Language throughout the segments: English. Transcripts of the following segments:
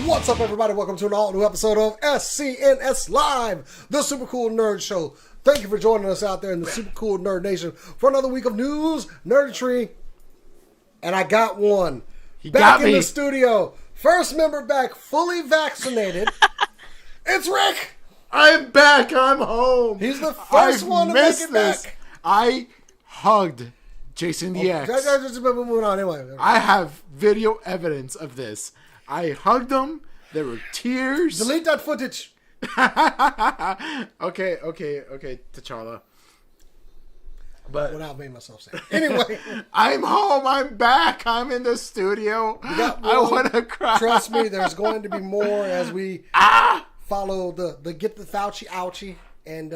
What's up, everybody? Welcome to an all-new episode of SCNS Live, the Super Cool Nerd Show. Thank you for joining us out there in the Super Cool Nerd Nation for another week of news, nerdistry, and I got one. Back in the studio. First member back, fully vaccinated. It's Rick! I'm back. I'm home. He's the first one to make it back. I hugged Jason the X. Just moving on anyway. I have video evidence of this. I hugged him. There were tears. Delete that footage. Okay, T'Challa. But without making myself say. Anyway, I'm home. I'm back. I'm in the studio. I want to cry. Trust me, there's going to be more as we follow the get the Fauci ouchie and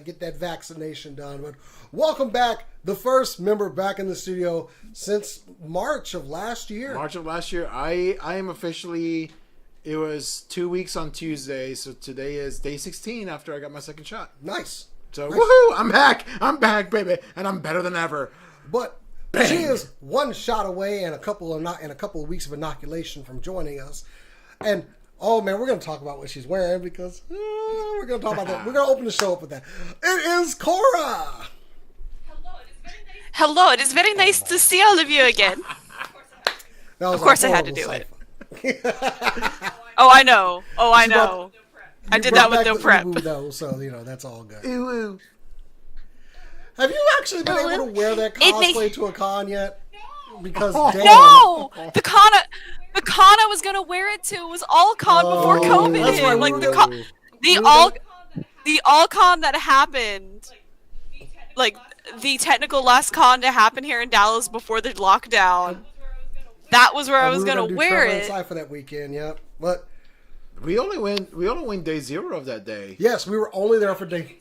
get that vaccination done. But welcome back, the first member back in the studio since March of last year. I am officially. It was 2 weeks on Tuesday, so today is day 16 after I got my second shot. Nice. So woohoo! I'm back, baby, and I'm better than ever. But bang. She is one shot away and a couple of weeks of inoculation from joining us. And oh man, we're going to talk about what she's wearing because we're going to talk about that. We're going to open the show up with that. It is Cora. Hello, it is very nice to see all of you again. Of course I had to do it. Oh, I know. I did that with no prep. Though, so, that's all good. Ew. Have you actually been able to wear that cosplay to a con yet? Because damn. No! The con I was going to wear it to was all con before COVID hit. Right, like the all con that happened, like the technical last con to happen here in Dallas before the lockdown. That was where I was going to wear it. For that weekend, yeah. But we only went day 0 of that day. Yes, we were only there for day.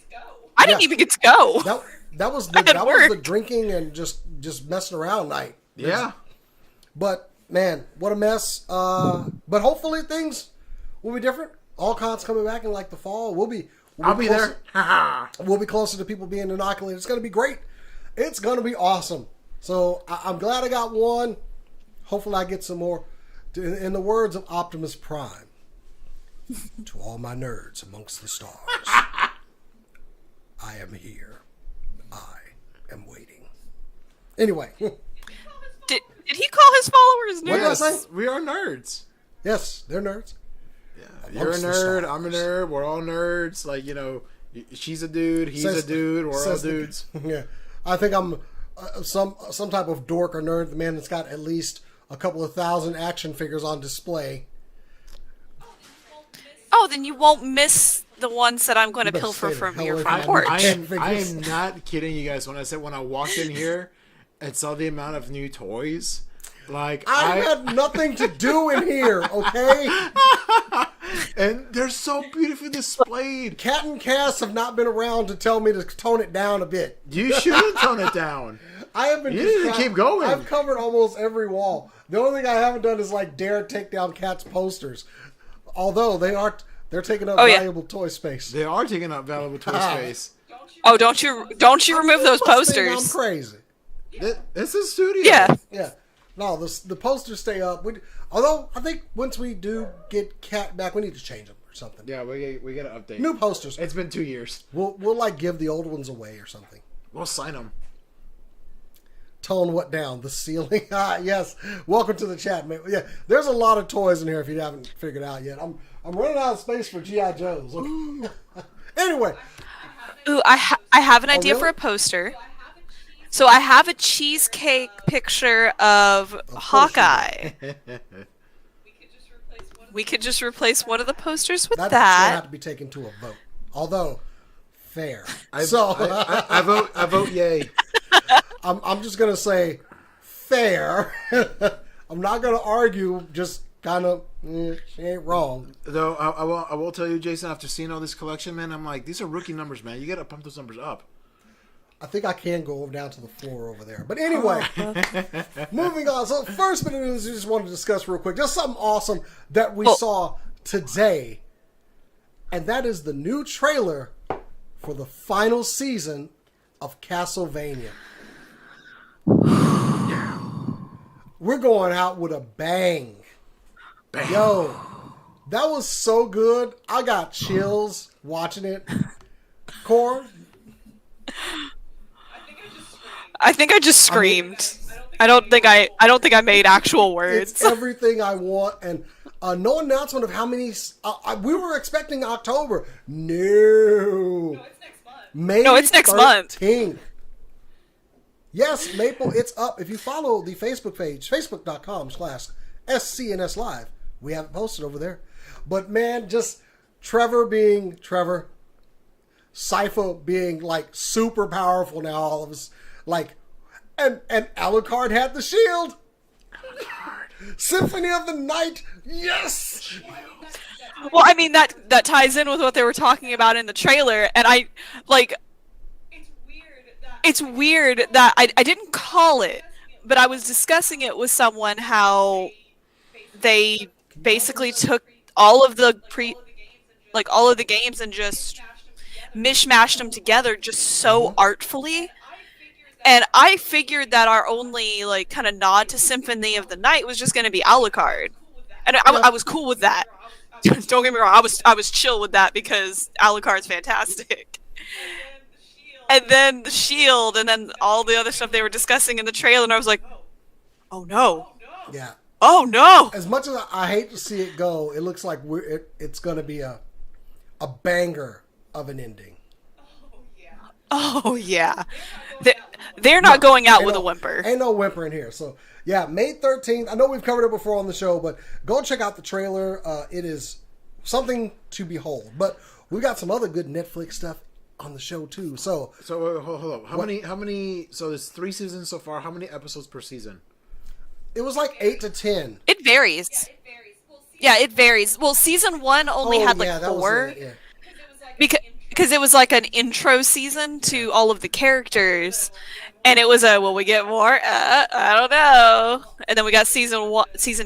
I didn't even get to go. That was the drinking and just messing around night. Yeah. But man, what a mess. But hopefully things will be different. All cons coming back in like the fall. I'll be there. We'll be closer to people being inoculated. It's going to be great. It's going to be awesome. So I'm glad I got one. Hopefully I get some more. In the words of Optimus Prime, to all my nerds amongst the stars, I am here. I am waiting. Anyway. Did he call his followers nerds? What did I say? We are nerds. Yes, they're nerds. Yeah, you're a nerd. I'm a nerd. We're all nerds. Like, she's a dude. He's a dude. We're all dudes. Yeah. I think I'm some type of dork or nerd. The man that's got at least a couple of thousand action figures on display. Oh, then you won't miss the ones that I'm going to pilfer from your front porch. I am not kidding you guys when I said when I walked in here and saw the amount of new toys. Like I had nothing to do in here, okay? And they're so beautifully displayed. Cat and Cass have not been around to tell me to tone it down a bit. You should tone it down. I have been. You need to keep going. I've covered almost every wall. The only thing I haven't done is dare take down Cat's posters. Although they're taking up valuable toy space. They are taking up valuable toy space. Oh, don't you remove those posters? I'm crazy. This is studio. Yeah. No, the posters stay up. Although I think once we do get Cat back, we need to change them or something. Yeah, we got to update. New posters. It's been 2 years. We'll give the old ones away or something. We'll sign them. Tone what down? The ceiling? Yes. Welcome to the chat, man. Yeah, there's a lot of toys in here if you haven't figured out yet. I'm running out of space for G.I. Joes. Anyway. Ooh, I have an idea for a poster. So I have a cheesecake picture of Hawkeye. We could just replace one of the posters with that. That have to be taken to a vote. Although, fair. I vote yay. I'm just gonna say fair. I'm not gonna argue. Just kind of, she ain't wrong. Though I will tell you, Jason. After seeing all this collection, man, I'm like, these are rookie numbers, man. You gotta pump those numbers up. I think I can go down to the floor over there. But anyway, moving on. So first bit of news we just wanted to discuss real quick. Just something awesome that we saw today. And that is the new trailer for the final season of Castlevania. We're going out with a bang. Bang. Yo, That was so good. I got chills watching it. Core? I think I just screamed. I don't think I made actual words. It's everything I want. And no announcement of how many. We were expecting October. No. No, it's next month. May 13th. Yes, Maple, it's up. If you follow the Facebook page, facebook.com/SCNS Live, we have it posted over there. But man, just Trevor being Trevor, Cypher being like super powerful now, all of us. Like, and Alucard had the shield. Alucard. Symphony of the Night, yes! Well, I mean, that ties in with what they were talking about in the trailer, and I, like... It's weird that I didn't call it, but I was discussing it with someone how they basically took all of the games and just mishmashed them together just so artfully. And I figured that our only like kind of nod to Symphony of the Night was just going to be Alucard, and I was cool with that. Don't get me wrong, I was chill with that because Alucard's fantastic. And then the shield, and then all the other stuff they were discussing in the trailer, and I was like, oh no. Yeah. Oh no. As much as I hate to see it go, it looks like it's going to be a banger of an ending. Oh yeah. They're not going out with a whimper. Ain't no whimper in here. So yeah, May 13th. I know we've covered it before on the show, but go check out the trailer. It is something to behold. But we got some other good Netflix stuff on the show too. So hold up. How many? So there's 3 seasons so far. How many episodes per season? It was like 8 to 10. It varies. Yeah, it varies. Well, season 1 only had like 4. Because it was like an intro season to all of the characters, and it was will we get more? I don't know. And then we got season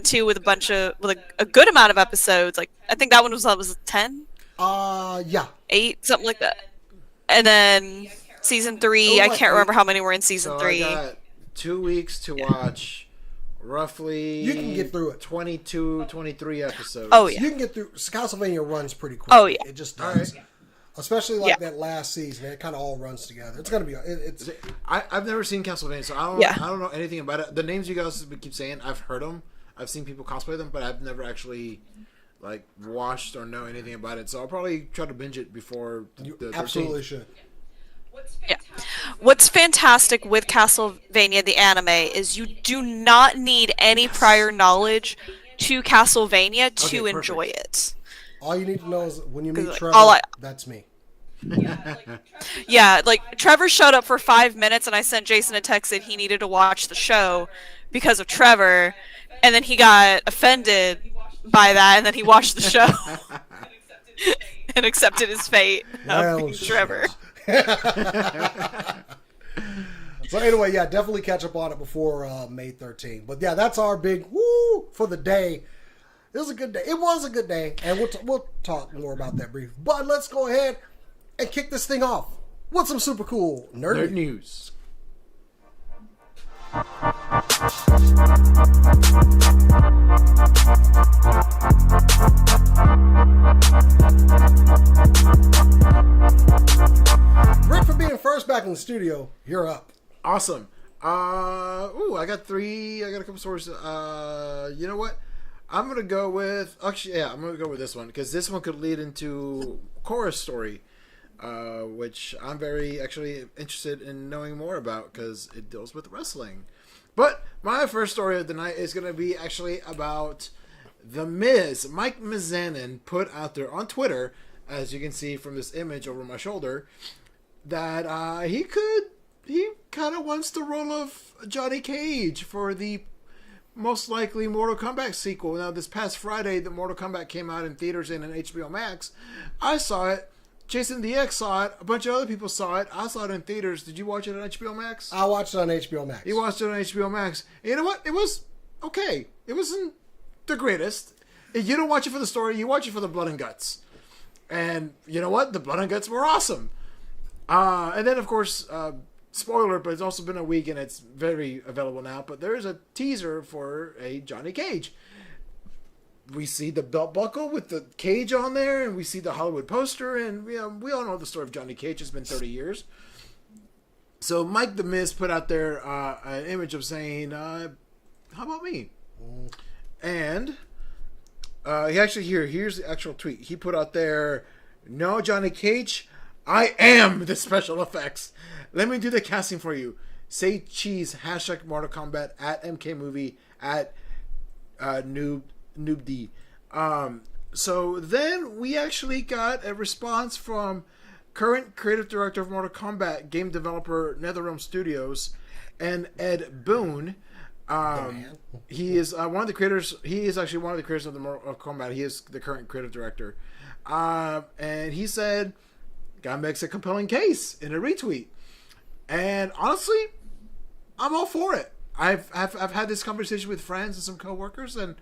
2 with a good amount of episodes. Like I think that one was 10. Yeah. 8, something like that. And then season 3, I can't remember how many were in season 3. I got 2 weeks to watch roughly you can get through it. 22, 23 episodes. Oh, yeah. You can get through. Castlevania runs pretty quick. Oh, yeah. It just does. Right. Especially like that last season. It kind of all runs together. It's going to be... I've never seen Castlevania, so I don't know anything about it. The names you guys keep saying, I've heard them. I've seen people cosplay them, but I've never actually... like watched or know anything about it, so I'll probably try to binge it before you the absolutely should. Yeah. What's fantastic with Castlevania the anime is you do not need any prior knowledge to Castlevania to enjoy it. All you need to know is when you meet Trevor, that's me. Yeah, like Trevor showed up for 5 minutes and I sent Jason a text that he needed to watch the show because of Trevor, and then he got offended by that, and then he watched the show and accepted his fate of being Trevor. So anyway, yeah, definitely catch up on it before May 13th. But yeah, that's our big woo for the day. It was a good day. It was a good day, and we'll talk more about that brief. But let's go ahead and kick this thing off with some super cool nerd news. Rick, for being first back in the studio, you're up. Awesome. I got a couple stories. You know what? I'm gonna go with this one because this one could lead into Cora's story, which I'm very actually interested in knowing more about because it deals with wrestling. But my first story of the night is gonna be actually about The Miz. Mike Mizanin put out there on Twitter, as you can see from this image over my shoulder, that he kind of wants the role of Johnny Cage for the most likely Mortal Kombat sequel. Now, this past Friday, the Mortal Kombat came out in theaters and on HBO Max. I saw it. Jason DX saw it. A bunch of other people saw it. I saw it in theaters. Did you watch it on HBO Max? I watched it on HBO Max. You watched it on HBO Max. And you know what? It was okay. It wasn't the greatest. You don't watch it for the story. You watch it for the blood and guts. And you know what? The blood and guts were awesome. And then, of course, spoiler, but it's also been a week and it's very available now. But there is a teaser for a Johnny Cage. we see the belt buckle with the cage on there, and we see the Hollywood poster, and we all know the story of Johnny Cage. It's been 30 years. So Mike the Miz put out there an image of saying, "How about me?" And he actually here's the actual tweet. He put out there, "No, Johnny Cage, I am the special effects. Let me do the casting for you. Say cheese, hashtag Mortal Kombat, at MK Movie, at Noobd." So then we actually got a response from current creative director of Mortal Kombat, game developer NetherRealm Studios, and Ed Boon. He is one of the creators. He is actually one of the creators of the Mortal Kombat. He is the current creative director, and he said, "God makes a compelling case" in a retweet. And honestly, I'm all for it. I've had this conversation with friends and some coworkers, and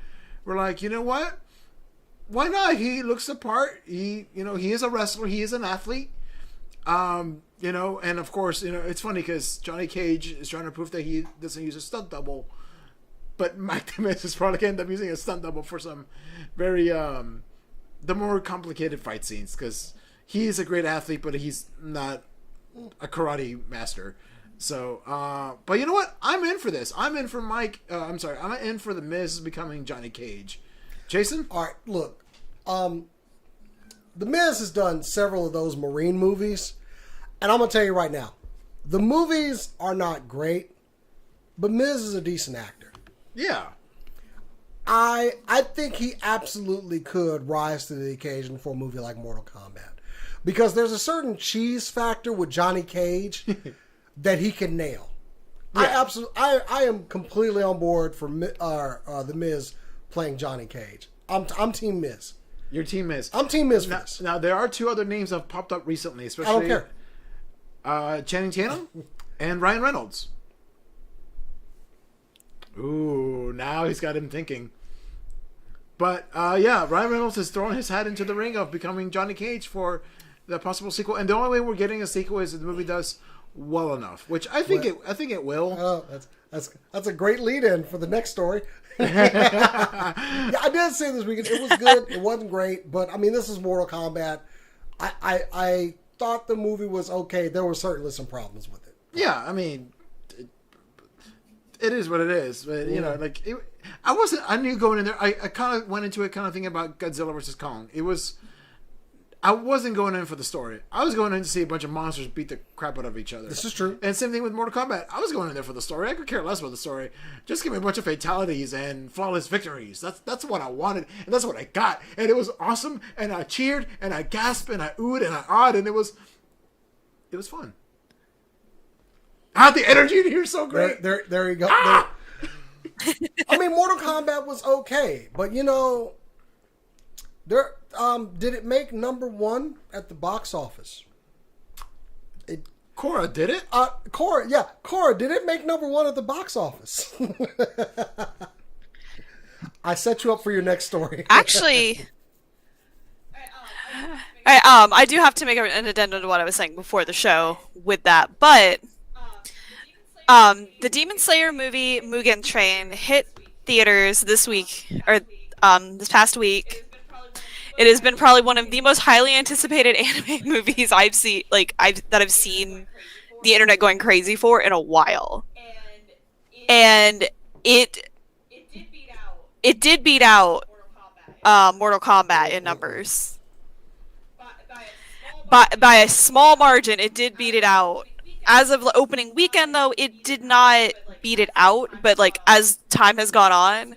we're like, you know what? Why not? He looks the part. He is a wrestler. He is an athlete. And of course, it's funny because Johnny Cage is trying to prove that he doesn't use a stunt double, but Mike the Miz is probably going to end up using a stunt double for some very the more complicated fight scenes, because he is a great athlete, but he's not a karate master. So, but you know what? I'm in for this. I'm in for Mike. I'm in for the Miz becoming Johnny Cage. Jason? All right, look. The Miz has done several of those Marine movies, and I'm going to tell you right now, the movies are not great, but Miz is a decent actor. Yeah. I think he absolutely could rise to the occasion for a movie like Mortal Kombat, because there's a certain cheese factor with Johnny Cage that he can nail. Yeah. I am completely on board for the Miz playing Johnny Cage. I'm Team Miz. Your Team Miz. I'm Team Miz for this. Now there are two other names that have popped up recently, especially I don't care. Channing Tatum and Ryan Reynolds. Ooh, now he's got him thinking. But Ryan Reynolds has thrown his hat into the ring of becoming Johnny Cage for the possible sequel, and the only way we're getting a sequel is if the movie does well enough, which I think it will. Oh, that's a great lead-in for the next story. Yeah, I did say this weekend it was good. It wasn't great, but I mean, this is Mortal Kombat. I thought the movie was okay. There were certainly some problems with it. Yeah, I mean, it is what it is. But I knew going in there. I kind of went into it kind of thinking about Godzilla versus Kong. I wasn't going in for the story. I was going in to see a bunch of monsters beat the crap out of each other. This is true. And same thing with Mortal Kombat. I was going in there for the story. I could care less about the story. Just give me a bunch of fatalities and flawless victories. That's what I wanted, and that's what I got. And it was awesome, and I cheered, and I gasped, and I oohed, and I awed, and it was fun. The energy in here is so great. There you go. I mean, Mortal Kombat was okay, but did it make number one at the box office? Cora, did it? Cora, did it make number one at the box office? I set you up for your next story. Actually, I do have to make an addendum to what I was saying before the show with that, but the Demon Slayer movie Mugen Train hit theaters this week, or this past week. It has been probably one of the most highly anticipated anime movies I've seen, that I've seen the internet going crazy for in a while. And it did beat out Mortal Kombat in numbers. By a small margin, it did beat it out. As of the opening weekend, though, it did not beat it out. But as time has gone on,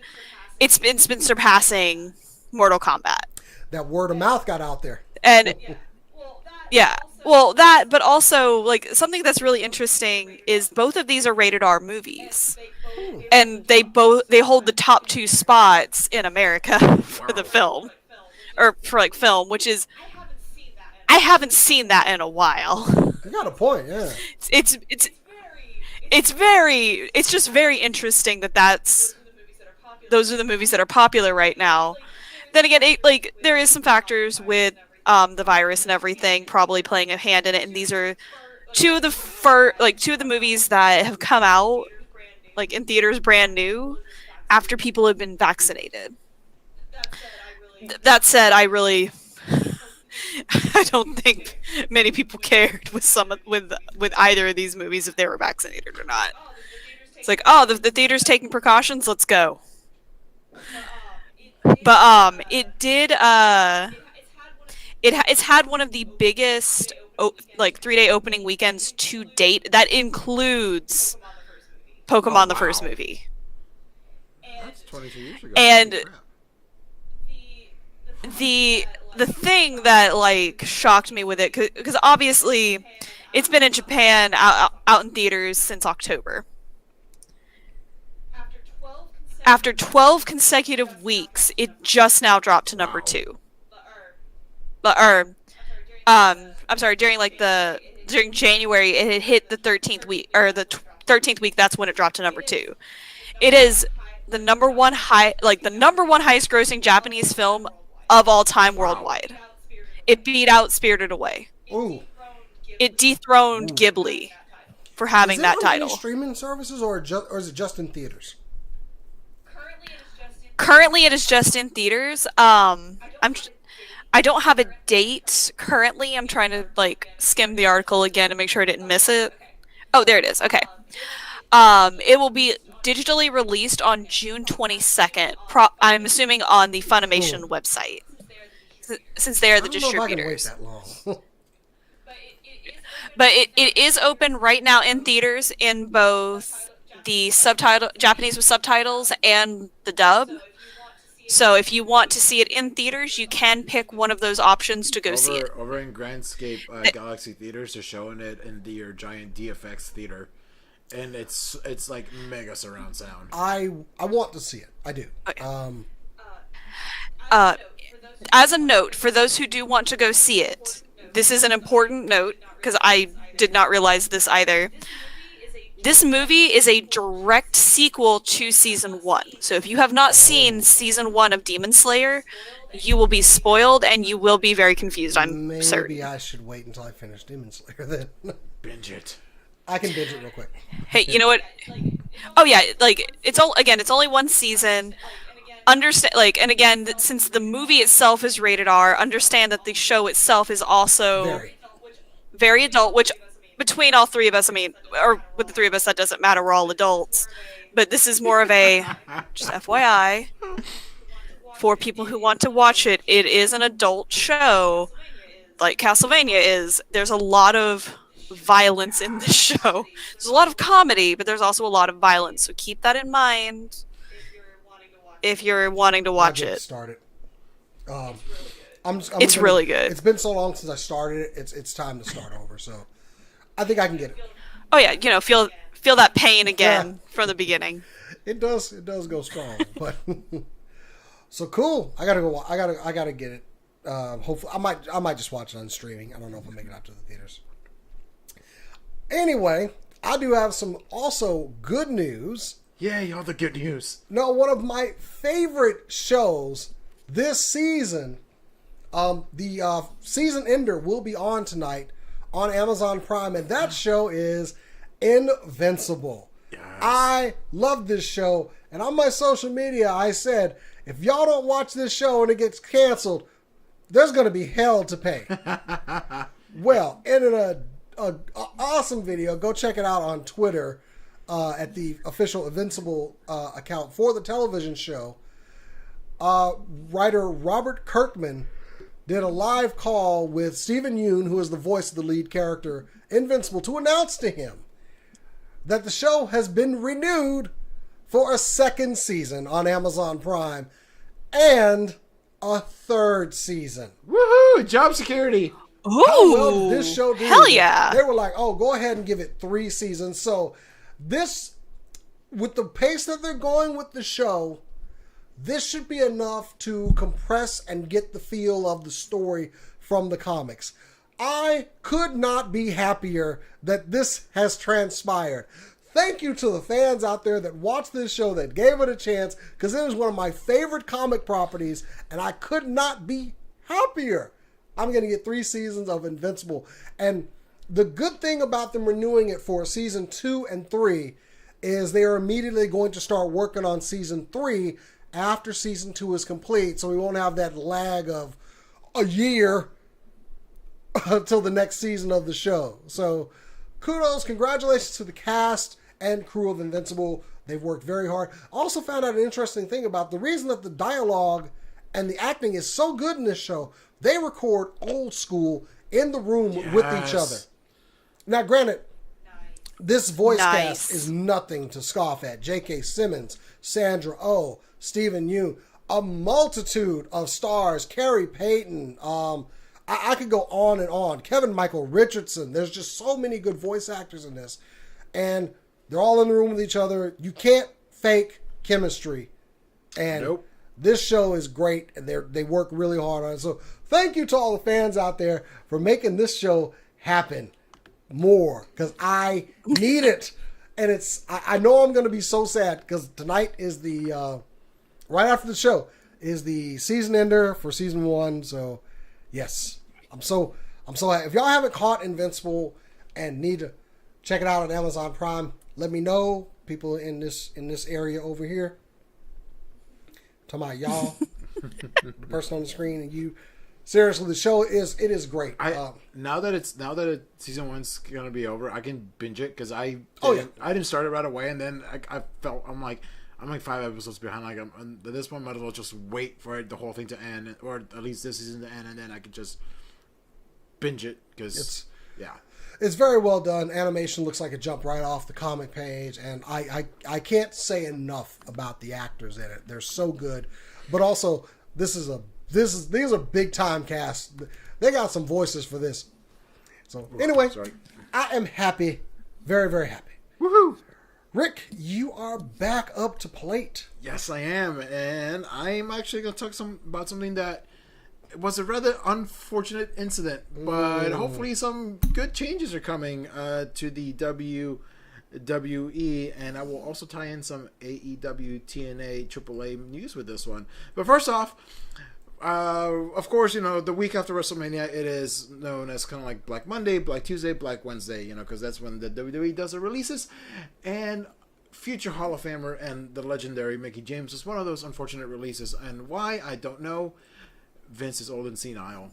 it's been surpassing Mortal Kombat. That word of mouth got out there. And but also something that's really interesting is both of these are rated R movies. And they hold the top two spots in America for the film, or for film, which is I haven't seen that in a while. You got a point, yeah. It's just very interesting that those are the movies that are popular right now. Then again, there is some factors with the virus and everything probably playing a hand in it, and these are two of the movies that have come out in theaters brand new after people have been vaccinated. That said, I really, I don't think many people cared with either of these movies if they were vaccinated or not. It's like, oh, the theater's taking precautions. Let's go. But it did. It's had one of the biggest like 3-day opening weekends to date. That includes Pokemon the first movie. That's 22 years ago. And the thing that like shocked me with it, because obviously it's been in Japan out in theaters since October. After 12 consecutive weeks, it just now dropped to number 2. I'm sorry, during January, it had hit the 13th week, or the 13th week. That's when it dropped to number 2. It is the number one highest grossing Japanese film of all time worldwide. It beat out Spirited Away. Ooh. It dethroned Ghibli for having that title. Is it on any streaming services or is it just in theaters? Currently, it is just in theaters. I don't have a date currently. I'm trying to like skim the article again to make sure I didn't miss it. Oh, there it is. Okay. It will be digitally released on June 22nd. I'm assuming on the Funimation website, since they are the distributors. I don't know if I can wait that long. But it is open right now in theaters in both the Japanese with subtitles and the dub. So if you want to see it in theaters, you can pick one of those options to go see it. Over in Grandscape Galaxy Theaters, they're showing it in your giant DFX theater, and it's like mega surround sound. I want to see it. I do. Okay. As a note, for those who do want to go see it, this is an important note because I did not realize this either. This movie is a direct sequel to Season 1. So if you have not seen Season 1 of Demon Slayer, you will be spoiled and you will be very confused, I'm certain. Maybe I should wait until I finish Demon Slayer then. Binge it. I can binge it real quick. Hey, you know what? Oh yeah, like it's only one season. Understand, like, and again, since the movie itself is rated R, understand that the show itself is also very adult, which between all three of us, I mean, or with the three of us, that doesn't matter. We're all adults. But this is more of a, just FYI, for people who want to watch it, it is an adult show, like Castlevania is. There's a lot of violence in this show. There's a lot of comedy, but there's also a lot of violence. So keep that in mind if you're wanting to watch it. Started. It's really good. It's been so long since I started it. It's time to start over. So I think I can get it. Oh yeah, you know, feel that pain again from the beginning. It does go strong, but so cool. I gotta go. I gotta get it. Hopefully, I might just watch it on streaming. I don't know if I'll make it out to the theaters. Anyway, I do have some also good news. Yay, all the good news. No, one of my favorite shows this season. The season ender will be on tonight on Amazon Prime, and that show is Invincible. Yes. I love this show, and on my social media I said, if y'all don't watch this show and it gets canceled, there's going to be hell to pay. Well, in an awesome video, go check it out on Twitter at the official Invincible account for the television show. Writer Robert Kirkman did a live call with Stephen Yeun, who is the voice of the lead character, Invincible, to announce to him that the show has been renewed for a second season on Amazon Prime and a third season. Woohoo! Job security. Ooh, how well did this show do? Hell yeah! They were like, oh, go ahead and give it 3 seasons. So this, with the pace that they're going with the show, this should be enough to compress and get the feel of the story from the comics. I could not be happier that this has transpired. Thank you to the fans out there that watched this show, that gave it a chance, because it was one of my favorite comic properties, and I could not be happier. I'm going to get 3 seasons of Invincible. And the good thing about them renewing it for season 2 and 3 is they are immediately going to start working on season 3 after season 2 is complete, so we won't have that lag of a year until the next season of the show. So kudos, congratulations to the cast and crew of Invincible. They've worked very hard. Also found out an interesting thing about the reason that the dialogue and the acting is so good in this show. They record old school in the room with each other. Now, granted, this voice cast is nothing to scoff at. J.K. Simmons, Sandra Oh, Stephen Yeun, a multitude of stars. Carrie Payton. I could go on and on. Kevin Michael Richardson. There's just so many good voice actors in this. And they're all in the room with each other. You can't fake chemistry. And this show is great. And they work really hard on it. So thank you to all the fans out there for making this show happen more. Because I need it. And I know I'm going to be so sad. Because tonight is the, right after the show, is the season ender for season 1. So, yes. I'm so happy. If y'all haven't caught Invincible and need to check it out on Amazon Prime, let me know. People in this area over here. Talking about y'all, the person on the screen, and you. Seriously, the show is great. Now that season 1's gonna be over, I can binge it because I didn't start it right away, and then I felt I'm like 5 episodes behind. Like at this point, might as well just wait for the whole thing to end, or at least this season to end, and then I could just binge it because it's very well done. Animation looks like it jumped right off the comic page, and I can't say enough about the actors in it. They're so good, but also these are big time cast. They got some voices for this. So anyway, I am happy, very very happy. Woohoo! Rick, you are back up to plate. Yes, I am, and I'm actually going to talk about something that was a rather unfortunate incident, but hopefully some good changes are coming to the WWE, and I will also tie in some AEW, TNA, AAA news with this one. But first off, of course, the week after WrestleMania, it is known as kind of like Black Monday, Black Tuesday, Black Wednesday, because that's when the WWE does the releases, and future Hall of Famer and the legendary Mickie James was one of those unfortunate releases, and why, I don't know. Vince is old and senile,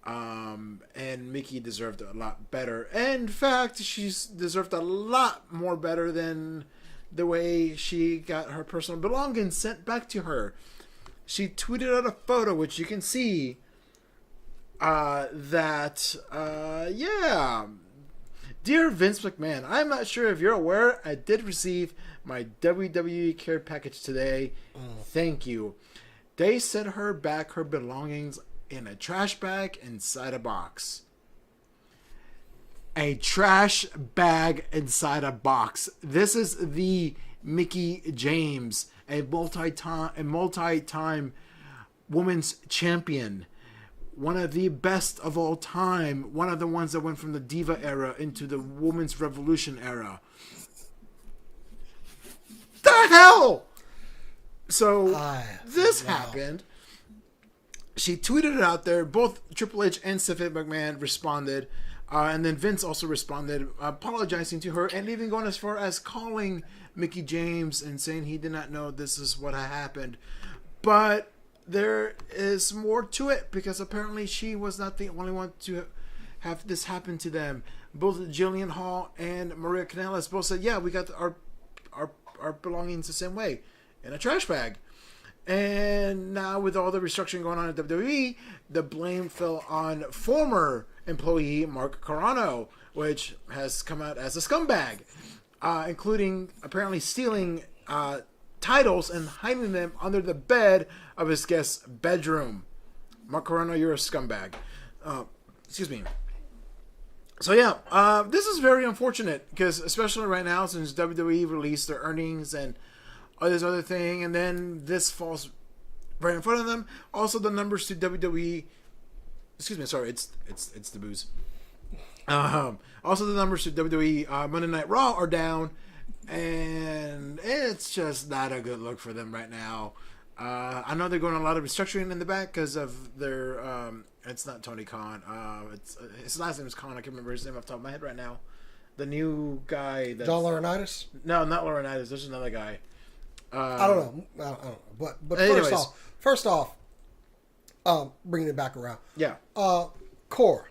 and Mickie deserved a lot better. In fact, she's deserved a lot more better than the way she got her personal belongings sent back to her. She tweeted out a photo, which you can see, Dear Vince McMahon, I'm not sure if you're aware, I did receive my WWE care package today. Thank you. They sent her back her belongings in a trash bag inside a box. A trash bag inside a box. This is the Mickie James, a multi-time women's champion. One of the best of all time. One of the ones that went from the Diva era into the Women's Revolution era. The hell! So, this happened. She tweeted it out there. Both Triple H and Stephanie McMahon responded. And then Vince also responded, apologizing to her, and even going as far as calling Mickie James and saying he did not know this is what had happened. But there is more to it, because apparently she was not the only one to have this happen to them. Both Jillian Hall and Maria Kanellis both said, yeah, we got our belongings the same way, in a trash bag. And now with all the restructuring going on at WWE, the blame fell on former employee Mark Carano, which has come out as a scumbag, including apparently stealing titles and hiding them under the bed of his guest's bedroom. Mark Carano, you're a scumbag. Excuse me. So yeah, this is very unfortunate, because especially right now, since WWE released their earnings and all this other thing, and then this falls right in front of them. Also, the numbers to WWE. Excuse me, sorry, it's the booze. Also, the numbers to WWE Monday Night Raw are down, and it's just not a good look for them right now. I know they're going a lot of restructuring in the back because of their. It's not Tony Khan. His last name is Khan. I can't remember his name off the top of my head right now. The new guy. John Laurinaitis? No, not Laurinaitis. There's another guy. I don't know. But Anyways. first off, bringing it back around. Yeah. Core.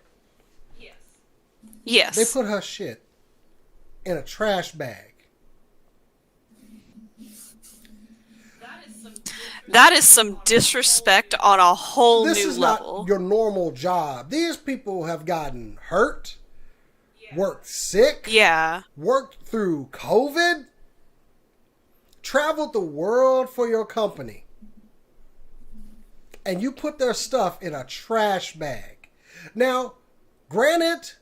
Yes. They put her shit in a trash bag. That is some disrespect on a whole This new is level. not your normal job. These people have gotten hurt, worked sick, Yeah. worked through COVID, traveled the world for your company, and you put their stuff in a trash bag. Now, granted,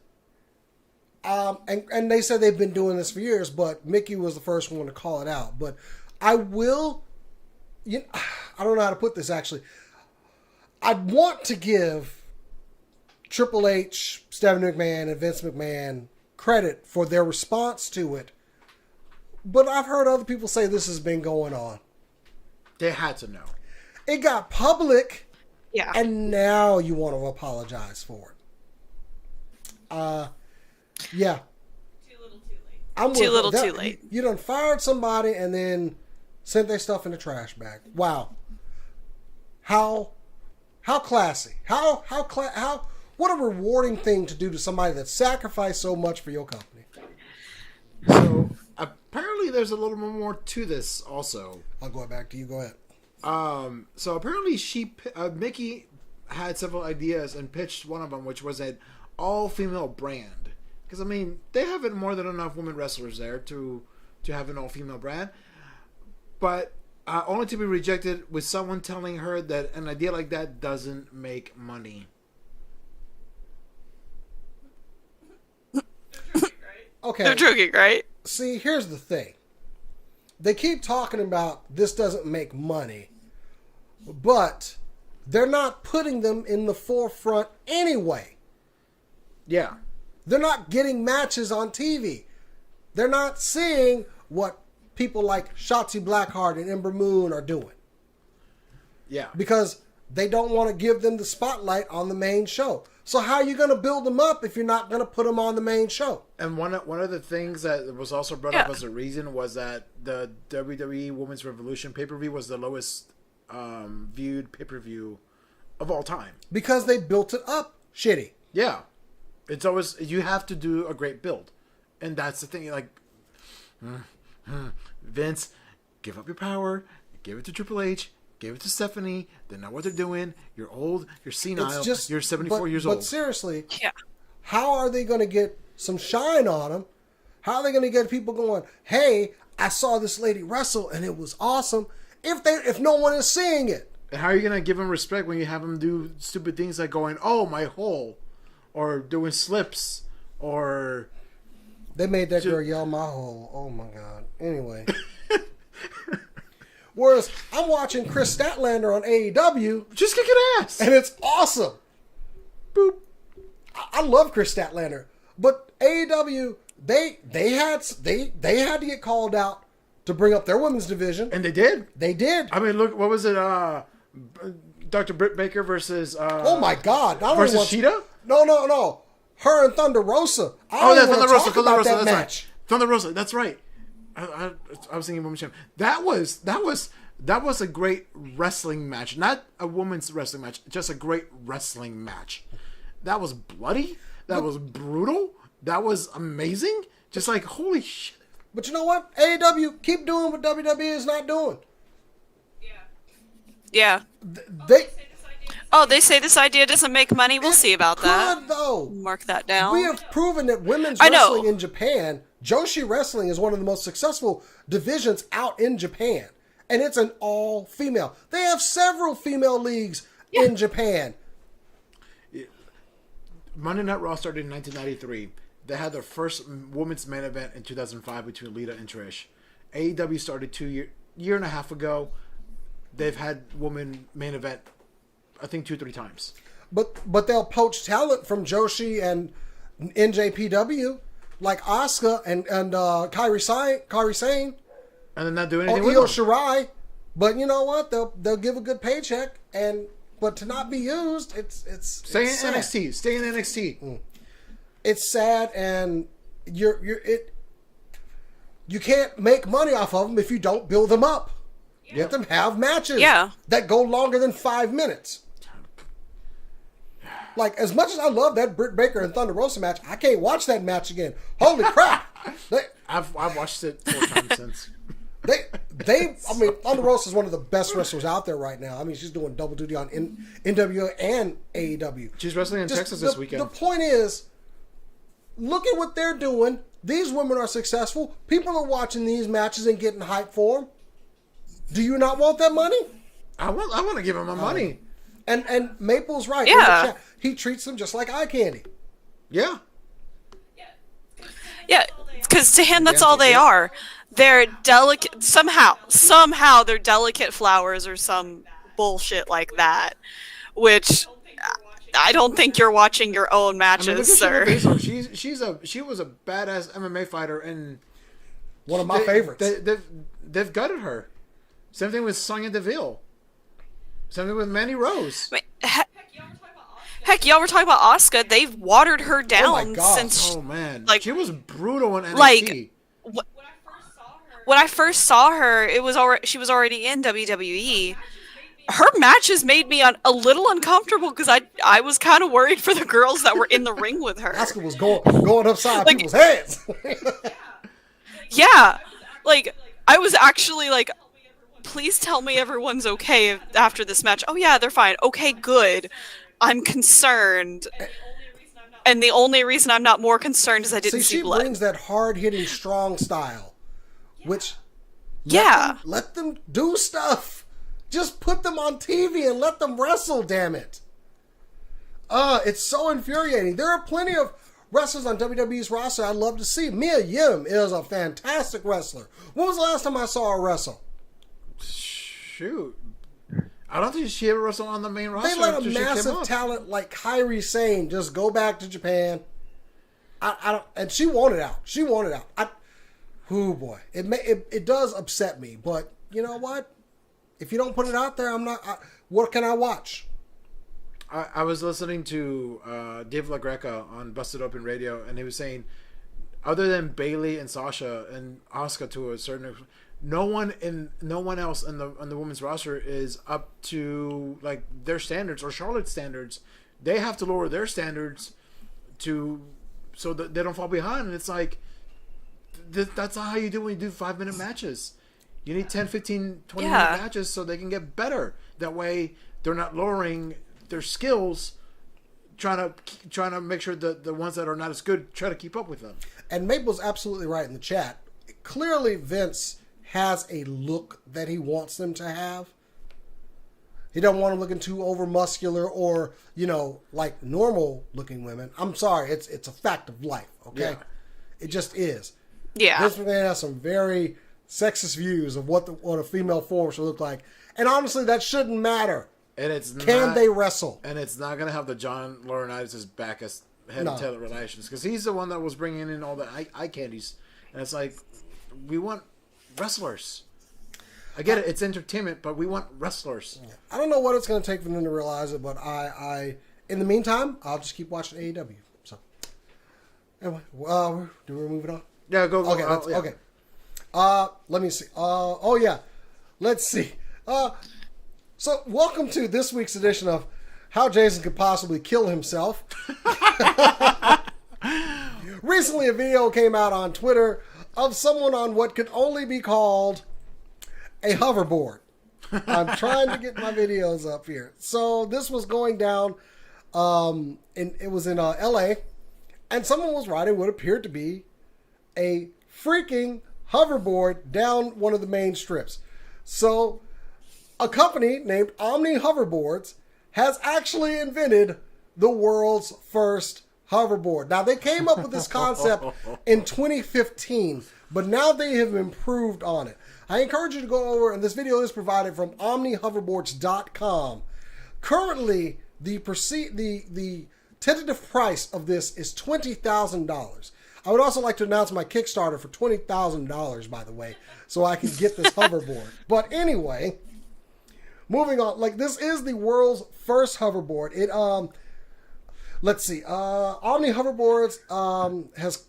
and they said they've been doing this for years, but Mickey was the first one to call it out. But I will, I don't know how to put this actually. I want to give Triple H, Stephanie McMahon, and Vince McMahon credit for their response to it. But I've heard other people say this has been going on. They had to know. It got public, Yeah. and now you want to apologize for it. Yeah. Too little, too late. I'm Too with little, that. too late. You done fired somebody and then sent their stuff in the trash bag. Wow. How classy. What a rewarding thing to do to somebody that sacrificed so much for your company. So apparently there's a little bit more to this also. I'll go back to you. Go ahead. So apparently Mickey had several ideas and pitched one of them, which was an all-female brand. Because, I mean, they have more than enough women wrestlers there to have an all-female brand. But only to be rejected with someone telling her that an idea like that doesn't make money. Okay. They're joking, right? See, here's the thing. They keep talking about this doesn't make money, but they're not putting them in the forefront anyway. Yeah. They're not getting matches on TV. They're not seeing what people like Shotzi Blackheart and Ember Moon are doing. Yeah. Because they don't want to give them the spotlight on the main show. So how are you going to build them up if you're not going to put them on the main show? And one of the things that was also brought up as a reason was that the WWE Women's Revolution pay-per-view was the lowest viewed pay-per-view of all time. Because they built it up shitty. Yeah. It's always, you have to do a great build. And that's the thing, like, Vince, give up your power, give it to Triple H, give it to Stephanie, they know what they're doing, you're old, you're senile, you're 74 years old. But seriously, Yeah. how are they going to get some shine on them? How are they going to get people going, hey, I saw this lady wrestle and it was awesome, if no one is seeing it? And how are you going to give them respect when you have them do stupid things like going, oh, my hole, or doing slips, or... They made that girl yell my hole. Oh my God. Anyway. Whereas I'm watching Chris Statlander on AEW. Just kicking ass. And it's awesome. Boop. I love Chris Statlander. But AEW, they had to get called out to bring up their women's division. And they did. They did. I mean, look, what was it? Dr. Britt Baker versus... oh my God. Versus Sheeta? No. Her and Thunder Rosa. Thunder Rosa. That That's match. right. Thunder Rosa. That's right. I was thinking women's champion. That was a great wrestling match. Not a women's wrestling match. Just a great wrestling match. That was bloody. That was brutal. That was amazing. Just like, holy shit. But you know what? AEW, keep doing what WWE is not doing. Yeah. They say this idea doesn't make money. We'll see about that. Good, though. Mark that down. We have proven that women's I know. wrestling in Japan, Joshi wrestling is one of the most successful divisions out in Japan. And it's an all-female. They have several female leagues in Japan. Monday Night Raw started in 1993. They had their first women's main event in 2005 between Lita and Trish. AEW started year and a half ago. They've had women main event, I think 2-3 times. But they'll poach talent from Joshi and NJPW, like Asuka and Kairi Sane. And then not do Or anything with Io them. Shirai. But you know what? They'll give a good paycheck, but to not be used, it's Stay in sad. NXT. Stay in NXT. It's sad, and you can't make money off of them if you don't build them up. Let them have matches Yeah. that go longer than 5 minutes. Like, as much as I love that Britt Baker and Thunder Rosa match, I can't watch that match again. Holy crap! I've watched it 4 times since. I mean, Thunder Rosa is one of the best wrestlers out there right now. I mean, she's doing double duty on NWA and AEW. She's wrestling in Texas this weekend. The point is, look at what they're doing. These women are successful. People are watching these matches and getting hyped for them. Do you not want that money? I want to give him my money. And Maple's right. Yeah. He treats them just like eye candy. Yeah. Yeah, because to him, that's all they are. They're delicate. Somehow they're delicate flowers or some bullshit like that. Which I don't think you're watching your own matches, sir. She was a badass MMA fighter, and one of my favorites. They've gutted her. Same thing with Sonya Deville. Same thing with Mandy Rose. I mean, heck, y'all were talking about Asuka. They've watered her down my God. since. Oh man, like, she was brutal in NXT. Like, when I first saw her, she was already in WWE. Her matches made me a little uncomfortable because I was kind of worried for the girls that were in the ring with her. Asuka was going upside people's heads. Yeah, like I was actually like, please tell me everyone's okay after this match. Oh yeah, they're fine. Okay, good. I'm concerned. And the only reason I'm not more concerned is I didn't see blood. She brings that hard-hitting, strong style, which let them do stuff. Just put them on TV and let them wrestle, damn it. It's so infuriating. There are plenty of wrestlers on WWE's roster I'd love to see. Mia Yim is a fantastic wrestler. When was the last time I saw her wrestle? Shoot. I don't think she ever wrestled on the main roster. They let a massive talent like Kairi Sane just go back to Japan. I don't, and she wanted out. She wanted out. Oh boy, it does upset me. But you know what? If you don't put it out there, I'm not. What can I watch? I was listening to Dave LaGreca on Busted Open Radio, and he was saying, other than Bayley and Sasha and Asuka to a certain extent, no one else in the women's roster is up to like their standards or Charlotte's standards. They have to lower their standards so that they don't fall behind. And it's like that's not how you do when you do 5-minute matches. You need 10, 15, 20 minute matches so they can get better. That way they're not lowering their skills, trying to make sure that the ones that are not as good try to keep up with them. And Maple's absolutely right in the chat. Clearly Vince has a look that he wants them to have. He don't want them looking too over muscular or, like normal looking women. I'm sorry, it's a fact of life, okay? Yeah. It just is. Yeah. Vince McMahon has some very sexist views of what a female form should look like. And honestly, that shouldn't matter. And Can they wrestle? And it's not going to have the John Laurinaitis' back as head of talent relations, because he's the one that was bringing in all the eye candies. And it's like, we want wrestlers. I get it, it's entertainment, but we want wrestlers. I don't know what it's going to take for them to realize it, but I in the meantime, I'll just keep watching AEW. So, anyway, do we move it on? Yeah, go. Okay, okay. Let me see. Let's see. So, welcome to this week's edition of How Jason Could Possibly Kill Himself. Recently, a video came out on Twitter of someone on what could only be called a hoverboard. I'm trying to get my videos up here. So, this was going down, it was in LA, and someone was riding what appeared to be a freaking hoverboard down one of the main strips. So, a company named Omni Hoverboards has actually invented the world's first hoverboard. Now, they came up with this concept in 2015, but now they have improved on it. I encourage you to go over, and this video is provided from omnihoverboards.com. Currently, the tentative price of this is $20,000. I would also like to announce my Kickstarter for $20,000, by the way, so I can get this hoverboard. But anyway, moving on. Like, this is the world's first hoverboard. It let's see. Omni Hoverboards has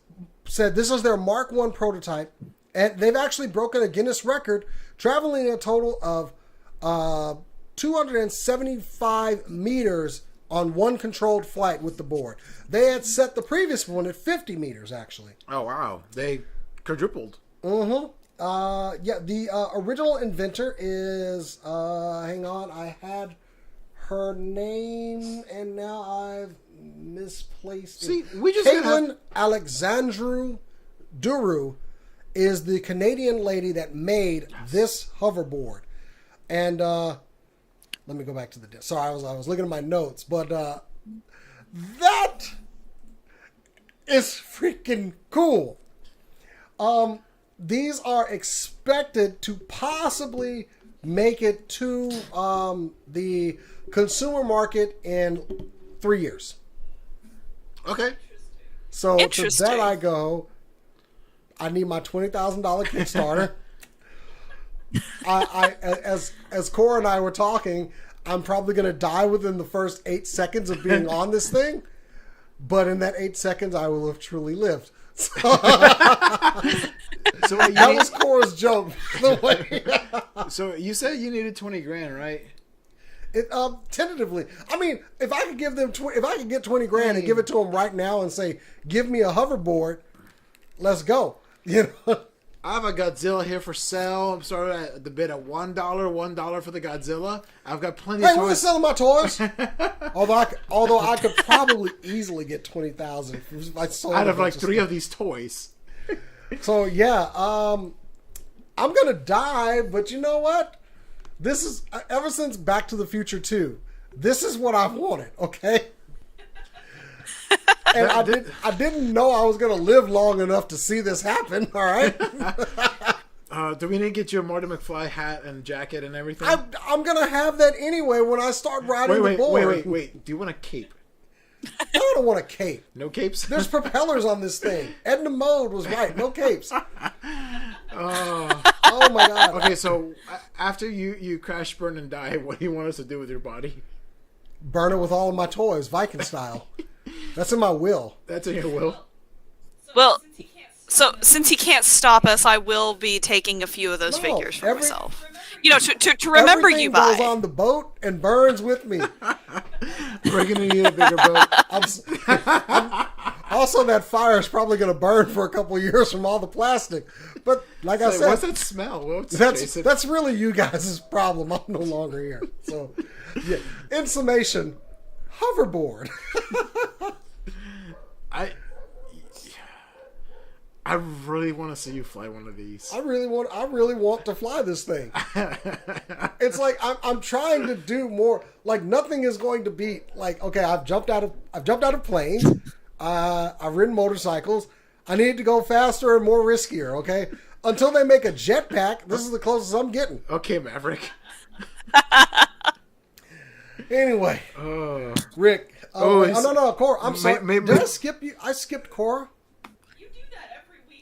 said this is their Mark I prototype, and they've actually broken a Guinness record traveling a total of 275 meters on one controlled flight with the board. They had set the previous one at 50 meters, actually. Oh, wow. They quadrupled. Mm-hmm. The original inventor is, hang on, I had her name, and now I've misplaced it. See, we just Caitlin Alexandru Duru is the Canadian lady that made this hoverboard. And, let me go back to the... Sorry, I was looking at my notes, but, that is freaking cool. These are expected to possibly make it to the consumer market in 3 years. Okay. So to that I go, I need my $20,000 Kickstarter. As Cora and I were talking, I'm probably going to die within the first 8 seconds of being on this thing. But in that 8 seconds, I will have truly lived. So that was Cora's joke. So you said you needed 20 grand, right? Tentatively. I mean, if I could give them, if I could get 20 grand and give it to them right now and say, "Give me a hoverboard, let's go." You know. I have a Godzilla here for sale. I'm starting at the bid at $1 for the Godzilla. I've got plenty of toys. Hey, we're selling my toys. although I could probably easily get 20,000 if I sold out of like 3 of these toys. So yeah, I'm gonna die, but you know what? This is ever since Back to the Future 2. This is what I've wanted. Okay. And I didn't know I was going to live long enough to see this happen, all right? Do we need to get you a Marty McFly hat and jacket and everything? I'm going to have that anyway when I start riding the board. Wait. Do you want a cape? I don't want a cape. No capes? There's propellers on this thing. Edna Mode was right. No capes. Oh my God. Okay, so after you crash, burn, and die, what do you want us to do with your body? Burn it with all of my toys, Viking style. That's in my will. That's in your will? Well, so since he can't stop us, I will be taking a few of those figures for myself. You know, to remember you by. Everything goes on the boat and burns with me. We're going to need a bigger boat. Also, that fire is probably going to burn for a couple of years from all the plastic. But like I said, what's that smell? That's really you guys' problem. I'm no longer here. So, yeah. In summation, hoverboard. I really want to see you fly one of these. I really want to fly this thing. It's like I'm trying to do more. Like nothing is going to beat. Like okay, I've jumped out of planes. I've ridden motorcycles. I need to go faster and more riskier. Okay, until they make a jetpack, this is the closest I'm getting. Okay, Maverick. Anyway, Rick. No, Cora. I'm sorry. Did I skip you? I skipped Cora.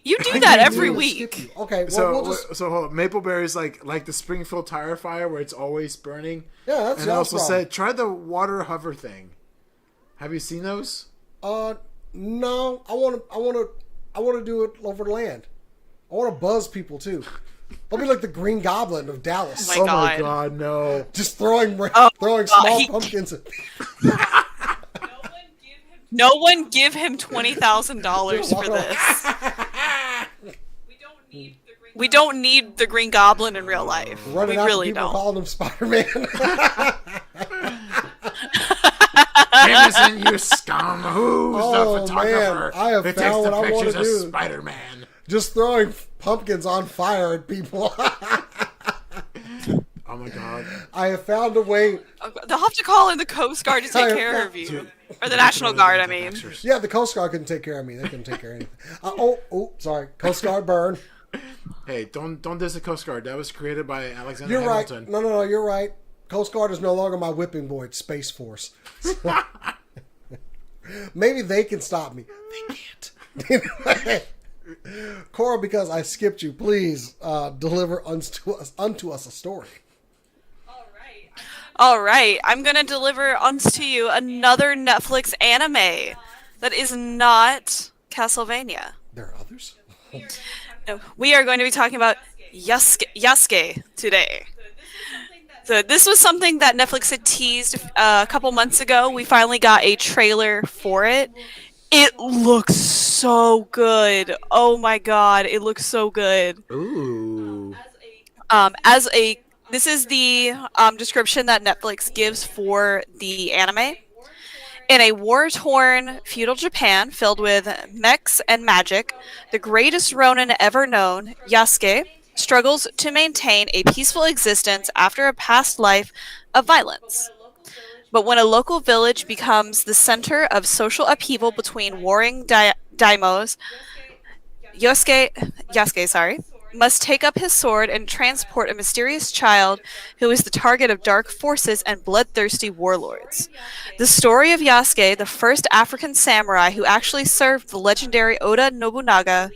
You do that every week. Okay, well, so hold on. Mapleberry's like the Springfield tire fire where it's always burning. Yeah, that's and also said try the water hover thing. Have you seen those? No. I want to do it over land. I want to buzz people too. I'll be like the Green Goblin of Dallas. Oh my God, no! Just throwing small pumpkins at people. No one give him $20,000 for this. We don't need the Green Goblin in real life. We really don't. Calling him Spider-Man. Jameson, you scum! Who's the photographer? Man. I have found what I want to do. Spider-Man. Just throwing pumpkins on fire at people. Oh my God! I have found a way. They'll have to call in the Coast Guard to take care of you. Or the National Guard, I mean. Yeah, the Coast Guard couldn't take care of me. They couldn't take care of anything. Sorry. Coast Guard burn. Hey, don't diss the Coast Guard. That was created by Alexander You're Hamilton. Right. No, you're right. Coast Guard is no longer my whipping boy. It's Space Force. Maybe they can stop me. They can't. Cora, because I skipped you, please deliver unto us a story. All right, I'm going to deliver unto you another Netflix anime that is not Castlevania. There are others? No, we are going to be talking about Yasuke today. So this was something that Netflix had teased a couple months ago. We finally got a trailer for it. It looks so good. Oh my god, it looks so good. Ooh. As a This is the description that Netflix gives for the anime. In a war-torn feudal Japan filled with mechs and magic, the greatest Ronin ever known, Yasuke, struggles to maintain a peaceful existence after a past life of violence. But when a local village becomes the center of social upheaval between warring daimos, Yasuke, must take up his sword and transport a mysterious child who is the target of dark forces and bloodthirsty warlords. The story of Yasuke, the first African samurai who actually served the legendary Oda Nobunaga,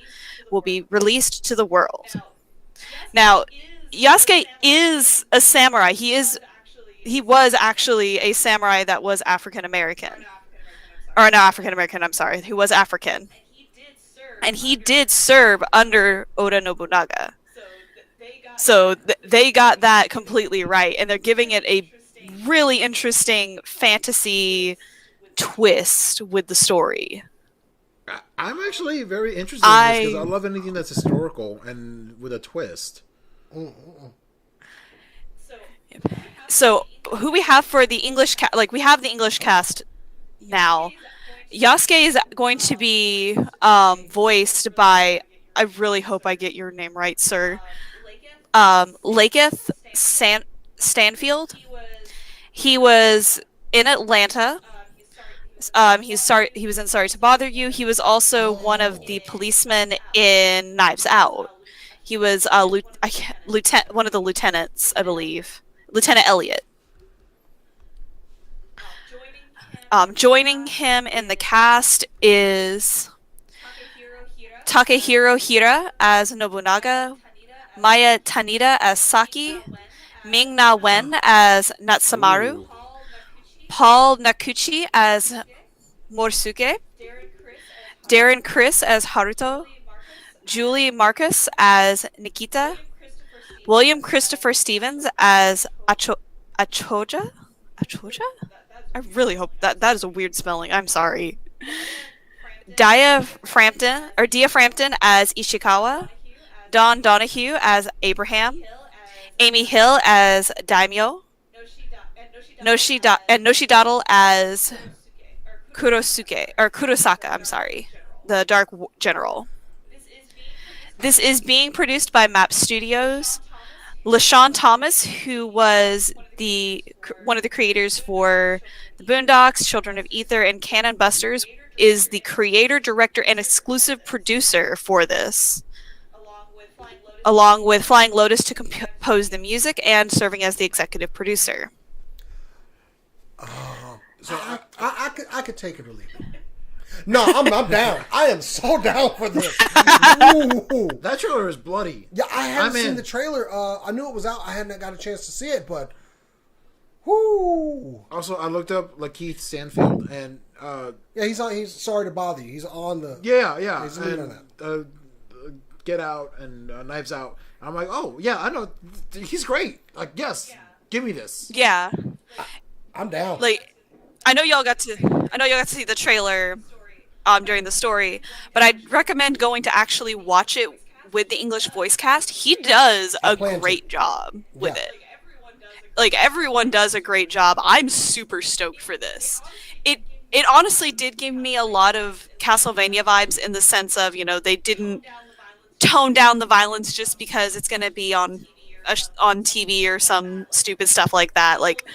will be released to the world. Now, Yasuke is a samurai. He was actually a samurai that was African American. Or no, African American, I'm sorry. He was African. And he did serve under Oda Nobunaga. So they got that completely right, and they're giving it a really interesting fantasy twist with the story. I'm actually very interested in this because I love anything that's historical and with a twist. So who we have for the English cast? Like, we have the English cast now. Yasuke is going to be voiced by, I really hope I get your name right, sir. Laketh Stanfield. He was in Atlanta. He was in Sorry to Bother You. He was also one of the policemen in Knives Out. He was one of the lieutenants, I believe. Lieutenant Elliot. Joining him in the cast is Takehiro Hira as Nobunaga, Maya Tanida as Saki, Ming-Na Wen as Natsamaru, Ooh. Paul Nakuchi as Morsuke, Darren Criss as Haruto, Julie Marcus as Nikita, William Christopher Stevens as Achoja? I really hope that is a weird spelling. I'm sorry. Dia Frampton as Ishikawa, Don Donahue as Abraham, Amy Hill as Daimyo, Noshi as Kurosaka, I'm sorry, the Dark General. This is being produced by Map Studios. LaShawn Thomas, who was one of the creators for The Boondocks, Children of Ether, and Cannon Busters, is the creator, director, and exclusive producer for this, along with Flying Lotus to compose the music and serving as the executive producer. So I could take it or leave it. No, I'm down. I am so down for this. Ooh. That trailer is bloody. Yeah, I haven't seen the trailer. I knew it was out. I hadn't got a chance to see it, but whoo. Also, I looked up Lakeith Stanfield, and yeah, he's Sorry to Bother You. He's on the yeah. He's leading on that. Get Out and Knives Out. I'm like, oh yeah, I know. He's great. Like, yes, give me this. Yeah, I'm down. Like, I know y'all got to see the trailer during the story, but I'd recommend going to actually watch it with the English voice cast. He does a great job with it. Like, everyone does a great job. I'm super stoked for this. It honestly did give me a lot of Castlevania vibes in the sense of, they didn't tone down the violence just because it's going to be on TV or some stupid stuff like that. Like,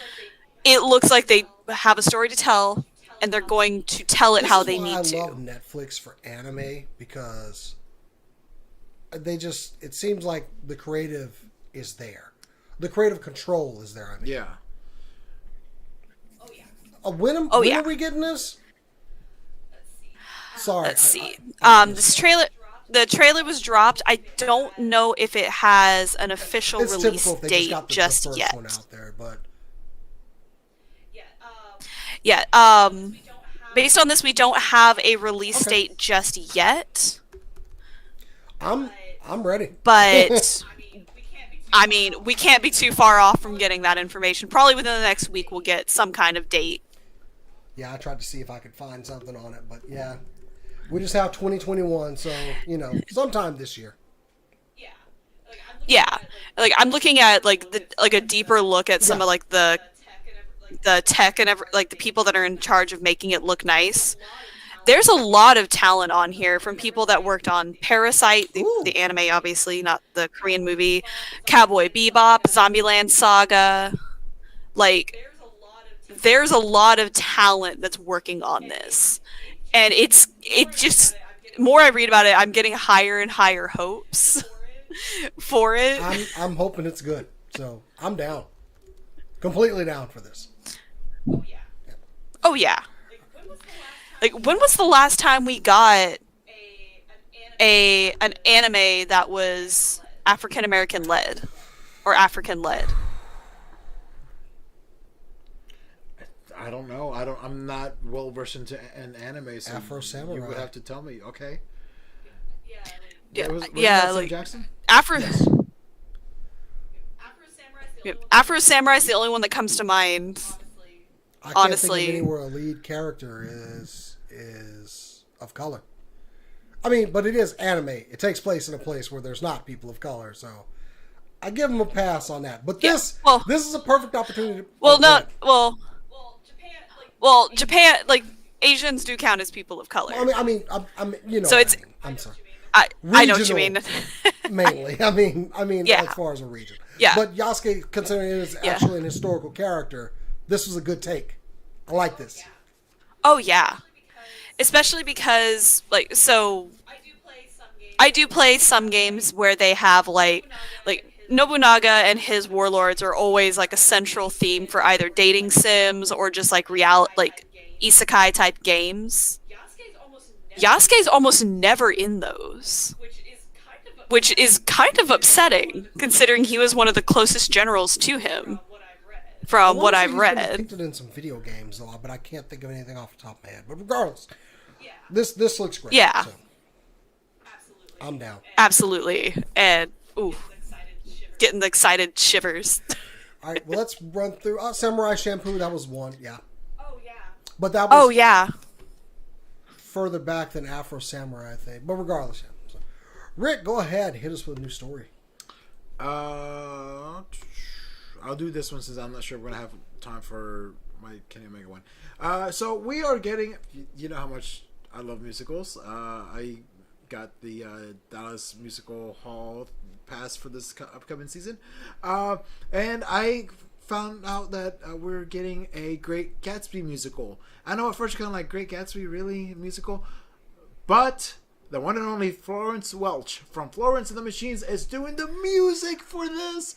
it looks like they have a story to tell, and they're going to tell it how they need to. I love Netflix for anime because it seems like the creative is there. The creative control is there, I mean. Yeah. When are we getting this? Sorry. Let's see. The trailer was dropped. I don't know if it has an official release date just yet. One out there, but yeah. Based on this, we don't have a release date just yet. I'm ready. But I mean, we can't be too far off from getting that information. Probably within the next week, we'll get some kind of date. Yeah, I tried to see if I could find something on it, but yeah, we just have 2021, so sometime this year. Yeah, like I'm looking at like a deeper look at some of like the tech and like the people that are in charge of making it look nice. There's a lot of talent on here from people that worked on Parasite, the anime, obviously, not the Korean movie, Cowboy Bebop, Zombieland Saga. Like, there's a lot of talent that's working on this. And it just, more I read about it, I'm getting higher and higher hopes for it. I'm hoping it's good. So, I'm down. Completely down for this. Oh, yeah. Like, when was the last time we got an anime that was African American led or African led? I don't know. I'm not well versed into an anime. So Afro Samurai. You would have to tell me. Okay. Yeah, was yeah. Sam Like Jackson? Afro Samurai is the only one that comes to mind. I can't think of anywhere a lead character is of color. I mean, but it is anime. It takes place in a place where there's not people of color, so I give them a pass on that. But this is a perfect opportunity. Japan, like Asians do count as people of color. I mean, So it's. I'm sorry. I know what you mean. Mainly, I mean, yeah. as far as a region. Yeah. But Yasuke, considering it is actually an historical character, this was a good take. I like this. Oh yeah, especially because I do play some games where they have like Nobunaga and his warlords are always like a central theme for either dating sims or just like isekai type games. Yasuke's almost never in those, which is kind of upsetting considering he was one of the closest generals to him. From what I've read, I picked it in some video games a lot, but I can't think of anything off the top of my head. But regardless, this looks great. Yeah, so I'm down. Absolutely, and getting the excited shivers. All right, well, let's run through Samurai Shampoo. That was one, yeah. Oh yeah. But that was further back than Afro Samurai, I think. But regardless, so, Rick, go ahead, hit us with a new story. I'll do this one since I'm not sure we're gonna have time for my Kenny Omega one. So we are getting. You know how much I love musicals. I got the Dallas Musical Hall pass for this upcoming season, and I found out that we're getting a Great Gatsby musical. I know at first you're kind of like, Great Gatsby, really, musical? But the one and only Florence Welch from Florence and the Machines is doing the music for this.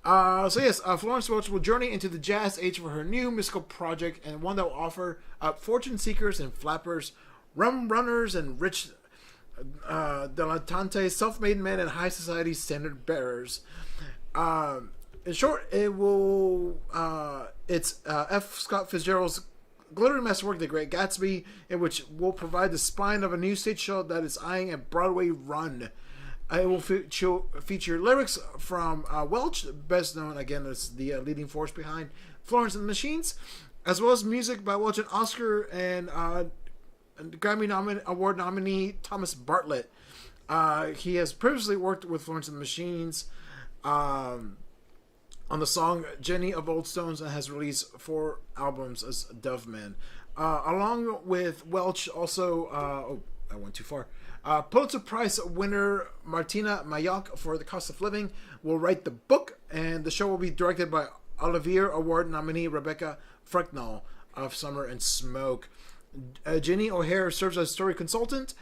Florence Welch will journey into the jazz age for her new musical project, and one that will offer up fortune seekers and flappers, rum runners and rich dilettantes, self-made men, and high society standard bearers. In short, it's F. Scott Fitzgerald's glittering masterwork, The Great Gatsby, in which will provide the spine of a new stage show that is eyeing a Broadway run. It will feature lyrics from Welch, best known again as the leading force behind Florence and the Machines, as well as music by Welch and Oscar and Grammy Award nominee Thomas Bartlett. He has previously worked with Florence and the Machines on the song Jenny of Old Stones, and has released 4 albums as Doveman. Along with Welch, also... I went too far. Pulitzer Prize winner Martina Mayock for The Cost of Living will write the book, and the show will be directed by Olivier Award nominee Rebecca Frecknell of Summer and Smoke. Jenny O'Hare serves as story consultant,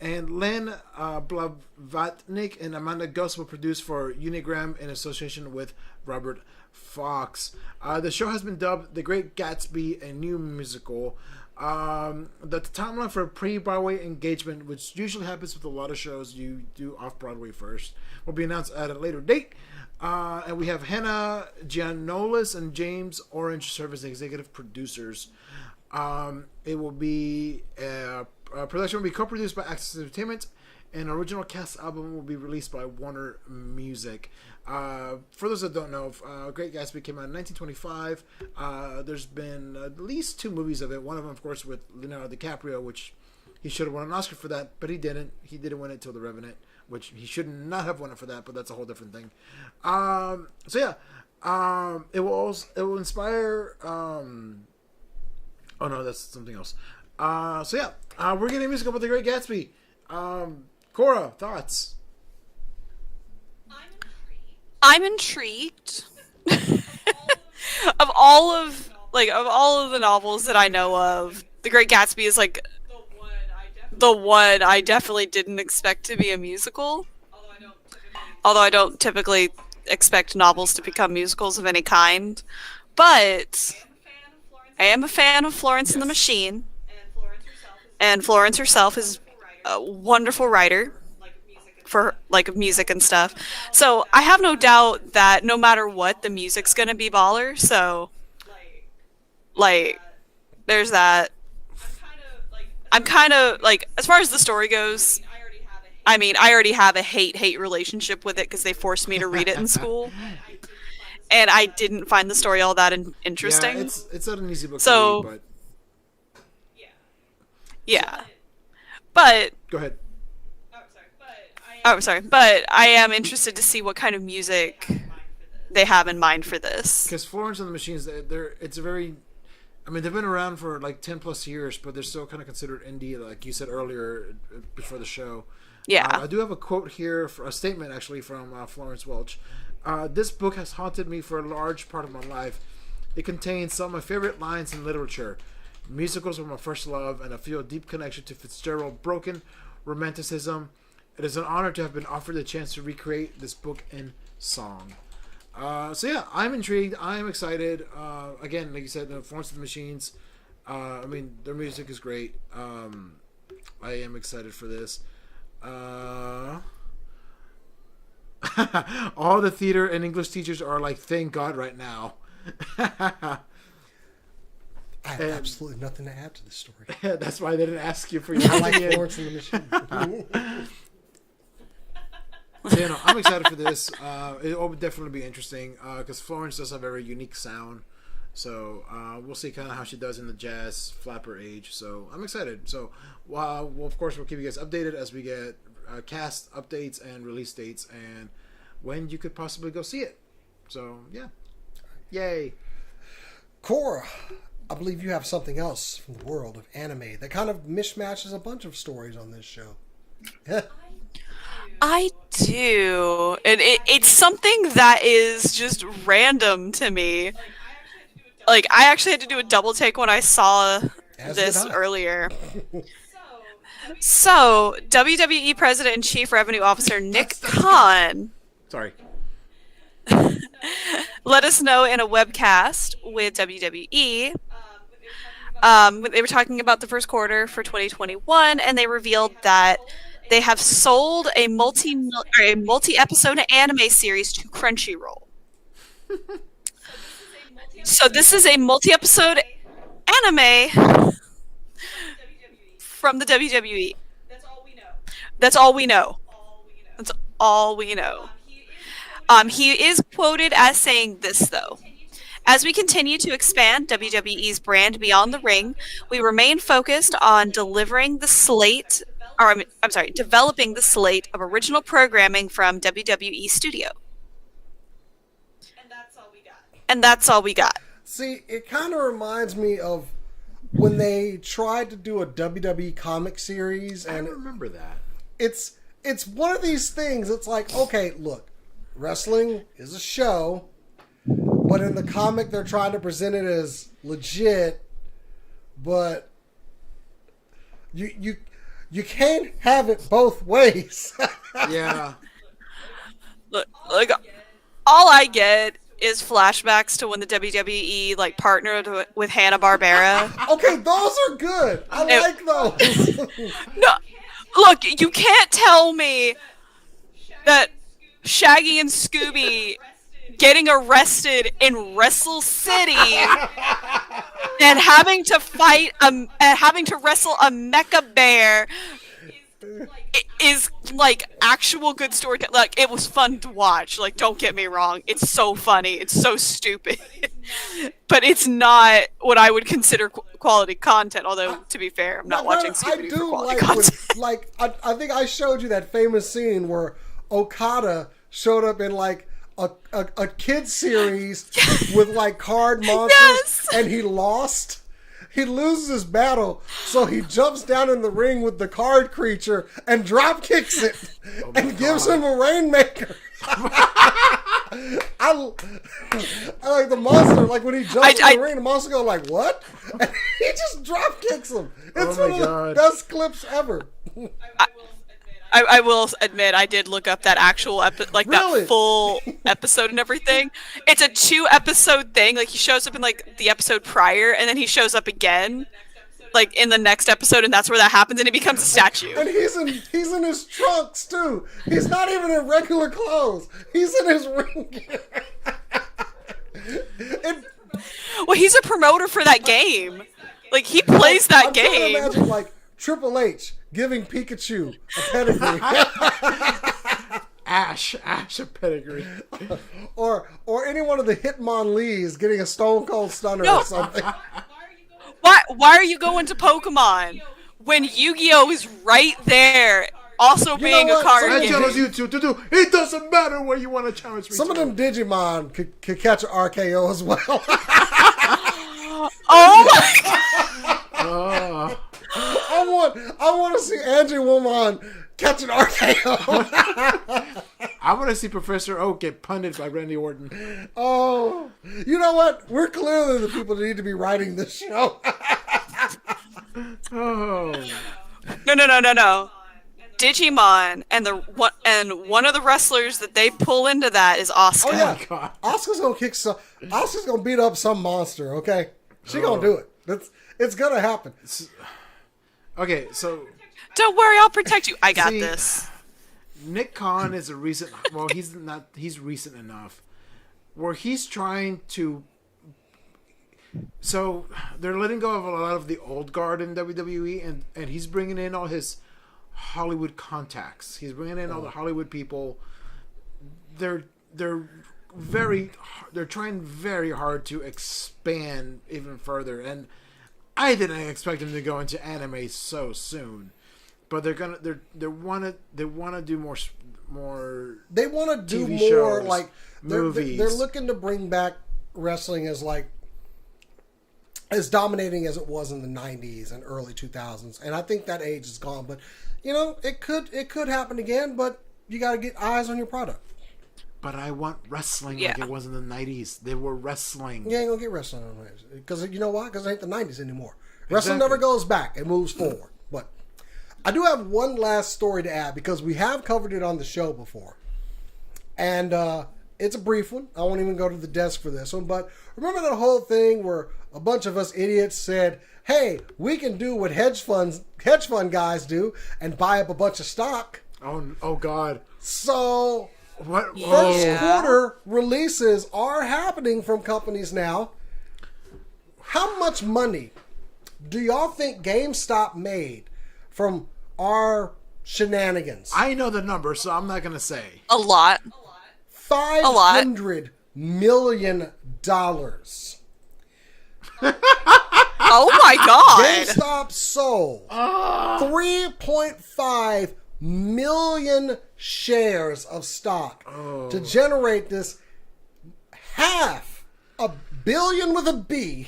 and Len Blavatnik and Amanda Gus will produce for Unigram in association with Robert Fox. The show has been dubbed The Great Gatsby, a new musical. The timeline for pre-Broadway engagement, which usually happens with a lot of shows you do off-Broadway first, will be announced at a later date. And we have Hannah Gianolis and James Orange serve as executive producers. It will be production will be co-produced by Access Entertainment An original cast album will be released by Warner Music. For those that don't know, Great Gatsby came out in 1925. There's been at least 2 movies of it. One of them, of course, with Leonardo DiCaprio, which he should have won an Oscar for that, but he didn't. He didn't win it till The Revenant, which he should not have won it for that, but that's a whole different thing. It will inspire. Oh no, that's something else. We're getting music about The Great Gatsby. Cora, thoughts? I'm intrigued. of all of the novels that I know of, The Great Gatsby is like the one I definitely didn't expect to be a musical. Although I don't typically expect novels to become musicals of any kind. But I am a fan of Florence and the Machine. And Florence herself is a wonderful writer for like music and stuff. So I have no doubt that no matter what, the music's gonna be baller. So like there's that. I'm kind of like, as far as the story goes, I mean, I already have a hate relationship with it because they forced me to read it in school, and I didn't find the story all that interesting. Yeah, it's not an easy book to read, but yeah. But go ahead. Oh, sorry, but I am interested to see what kind of music they have in mind for this. Because Florence and the Machines, it's a very, I mean, they've been around for like 10 plus years, but they're still kind of considered indie, like you said earlier before the show. Yeah. I do have a quote here, a statement actually from Florence Welch. This book has haunted me for a large part of my life. It contains some of my favorite lines in literature. Musicals were my first love, and I feel a deep connection to Fitzgerald's broken romanticism. It is an honor to have been offered the chance to recreate this book in song. I'm intrigued. I'm excited. Again, like you said, the Florence and the Machines. I mean, their music is great. I am excited for this. All the theater and English teachers are like, thank God right now. I have absolutely nothing to add to this story. That's why they didn't ask you for your I like Florence and the Machine. So, I'm excited for this. It will definitely be interesting because Florence does have a very unique sound. So we'll see kind of how she does in the jazz flapper age. So I'm excited. So of course, we'll keep you guys updated as we get cast updates and release dates and when you could possibly go see it. So yeah, yay. Cora, I believe you have something else from the world of anime that kind of mishmashes a bunch of stories on this show. I do. And it's something that is just random to me. Like, I actually had to do a double take when I saw this earlier. So, WWE President and Chief Revenue Officer Nick Khan Sorry. let us know in a webcast with WWE. They were talking about the first quarter for 2021, and they revealed that they have sold a multi-episode anime series to Crunchyroll. So this is a multi-episode anime from the WWE. That's all we know. That's all we know. He is quoted as saying this, though. As we continue to expand WWE's brand beyond the ring, we remain focused on developing the slate of original programming from WWE Studio. And that's all we got. See, it kind of reminds me of when they tried to do a WWE comic series, and I remember that. It's one of these things. It's like, okay, look, wrestling is a show, but in the comic they're trying to present it as legit, but you can't have it both ways. Yeah. Look, all I get is flashbacks to when the WWE partnered with Hanna-Barbera. Okay, those are good. I like those. No, look, you can't tell me that Shaggy and Scooby getting arrested in Wrestle City and having to wrestle a mecha bear is like actual good storytelling. Like, it was fun to watch. Like, don't get me wrong, it's so funny, it's so stupid, but it's not what I would consider quality content. Although, to be fair, I'm not watching Scooby-Doo for quality content. I think I showed you that famous scene where Okada showed up in like a kid series with like card monsters, and he lost. He loses his battle, so he jumps down in the ring with the card creature and drop kicks it and gives him a rainmaker. I like the monster, like when he jumps in the ring, the monster goes like, "What?" And he just drop kicks him. It's one of the best clips ever. I will admit, I did look up that actual that full episode and everything. It's a 2-episode thing. Like, he shows up in like the episode prior, and then he shows up again, like in the next episode, and that's where that happens, and he becomes a statue. And he's in his trunks too. He's not even in regular clothes. He's in his ring gear. Well, he's a promoter for that game. Like, he plays that game. Trying to imagine, like, Triple H giving Pikachu a pedigree. Ash a pedigree. or any one of the Hitmonlees getting a Stone Cold Stunner or something. Why are you going to Pokemon when Yu-Gi-Oh is right there, also being a card game? I challenge you two to do. It doesn't matter where you want to challenge me. Some of them Digimon could catch an RKO as well. Oh my god! I want to see Andrew Woman catch an RKO. I want to see Professor Oak get punted by Randy Orton. Oh, you know what? We're clearly the people that need to be writing this show. Oh. No. Digimon and one of the wrestlers that they pull into that is Asuka. Oh yeah, Asuka's gonna beat up some monster. Okay, she gonna do it. It's gonna happen. Okay, so don't worry, I'll protect you. I got this. Nick Khan is a recent. Well, he's recent enough where he's trying to. So they're letting go of a lot of the old guard in WWE, and he's bringing in all his Hollywood contacts. He's bringing in all the Hollywood people. They're trying very hard to expand even further, and I didn't expect them to go into anime so soon. But they want to do more. They want to do TV more shows, like movies. They're looking to bring back wrestling as dominating as it was in the 90s and early 2000s, and I think that age is gone. But it could happen again. But you got to get eyes on your product. But I want wrestling like it was in the 90s. They were wrestling. You ain't gonna get wrestling on the 90s because you know why? Because it ain't the 90s anymore. Wrestling never goes back; it moves forward. But I do have one last story to add because we have covered it on the show before, and it's a brief one. I won't even go to the desk for this one. But remember that whole thing where a bunch of us idiots said, "Hey, we can do what hedge fund guys do and buy up a bunch of stock." Oh God! So. What? First quarter releases are happening from companies now. How much money do y'all think GameStop made from our shenanigans? I know the number, so I'm not going to say. A lot. $500 million. Oh my god! GameStop sold 3.5 million shares of stock to generate this $500 million with a B.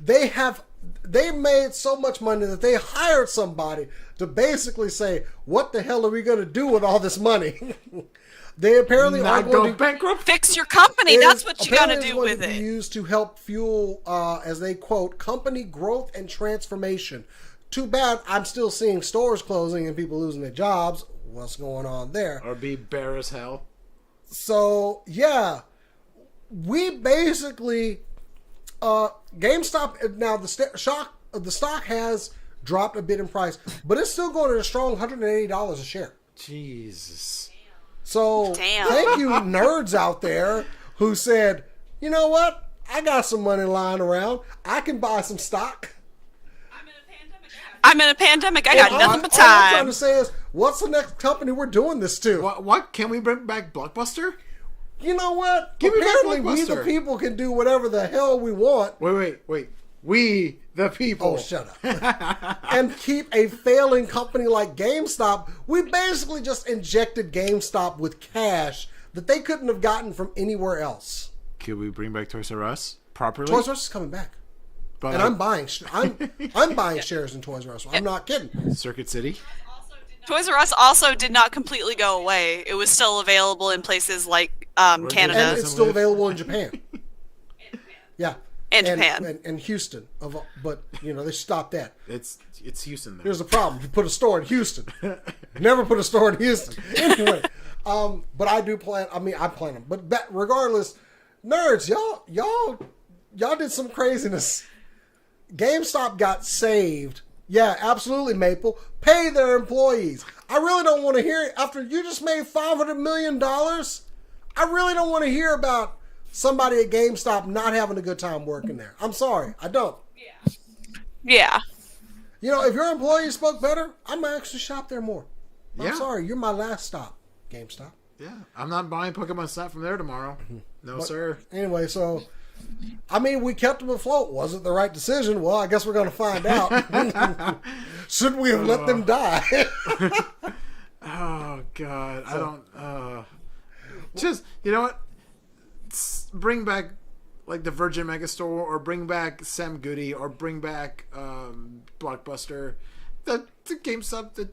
They made so much money that they hired somebody to basically say, what the hell are we going to do with all this money? They apparently are going to bankrupt. Fix your company. That's what you got to do with it. Used to help fuel, as they quote, company growth and transformation. Too bad I'm still seeing stores closing and people losing their jobs. What's going on there? Or be bare as hell. So, yeah. We basically... GameStop... Now, the stock has dropped a bit in price, but it's still going at a strong $180 a share. Jesus. So, thank you nerds out there who said, you know what? I got some money lying around. I can buy some stock. I'm in a pandemic. I got nothing but All I'm trying time. to say is, what's the next company we're doing this to? What? Can we bring back Blockbuster? You know what? Give me back Apparently, we the Blockbuster. people can do whatever the hell we want. Wait. We, the people. Oh, shut up. And keep a failing company like GameStop. We basically just injected GameStop with cash that they couldn't have gotten from anywhere else. Can we bring back Toys R Us properly? Toys R Us is coming back. But And I'm buying shares in Toys R Us. I'm not kidding. Circuit City. Toys R Us also did not completely go away. It was still available in places like Canada. And it's still available in Japan. Yeah. And Japan. And Houston. But, they stopped that. It's Houston though. Here's the problem. You put a store in Houston. Never put a store in Houston. Anyway. But I do plan. I plan them. But regardless, nerds, y'all did some craziness. GameStop got saved. Yeah, absolutely, Maple. Pay their employees. I really don't want to hear it. After you just made $500 million, I really don't want to hear about somebody at GameStop not having a good time working there. I'm sorry. I don't. Yeah. If your employees spoke better, I might actually shop there more. I'm Yeah. sorry. You're my last stop, GameStop. Yeah, I'm not buying Pokemon Snap from there tomorrow. No, sir. Anyway, so, we kept them afloat. Was it the right decision? Well, I guess we're going to find out. Should we have let them die? Oh, God. I don't... Just, you know what? Bring back, like, the Virgin Megastore, or bring back Sam Goody, or bring back Blockbuster. The GameStop...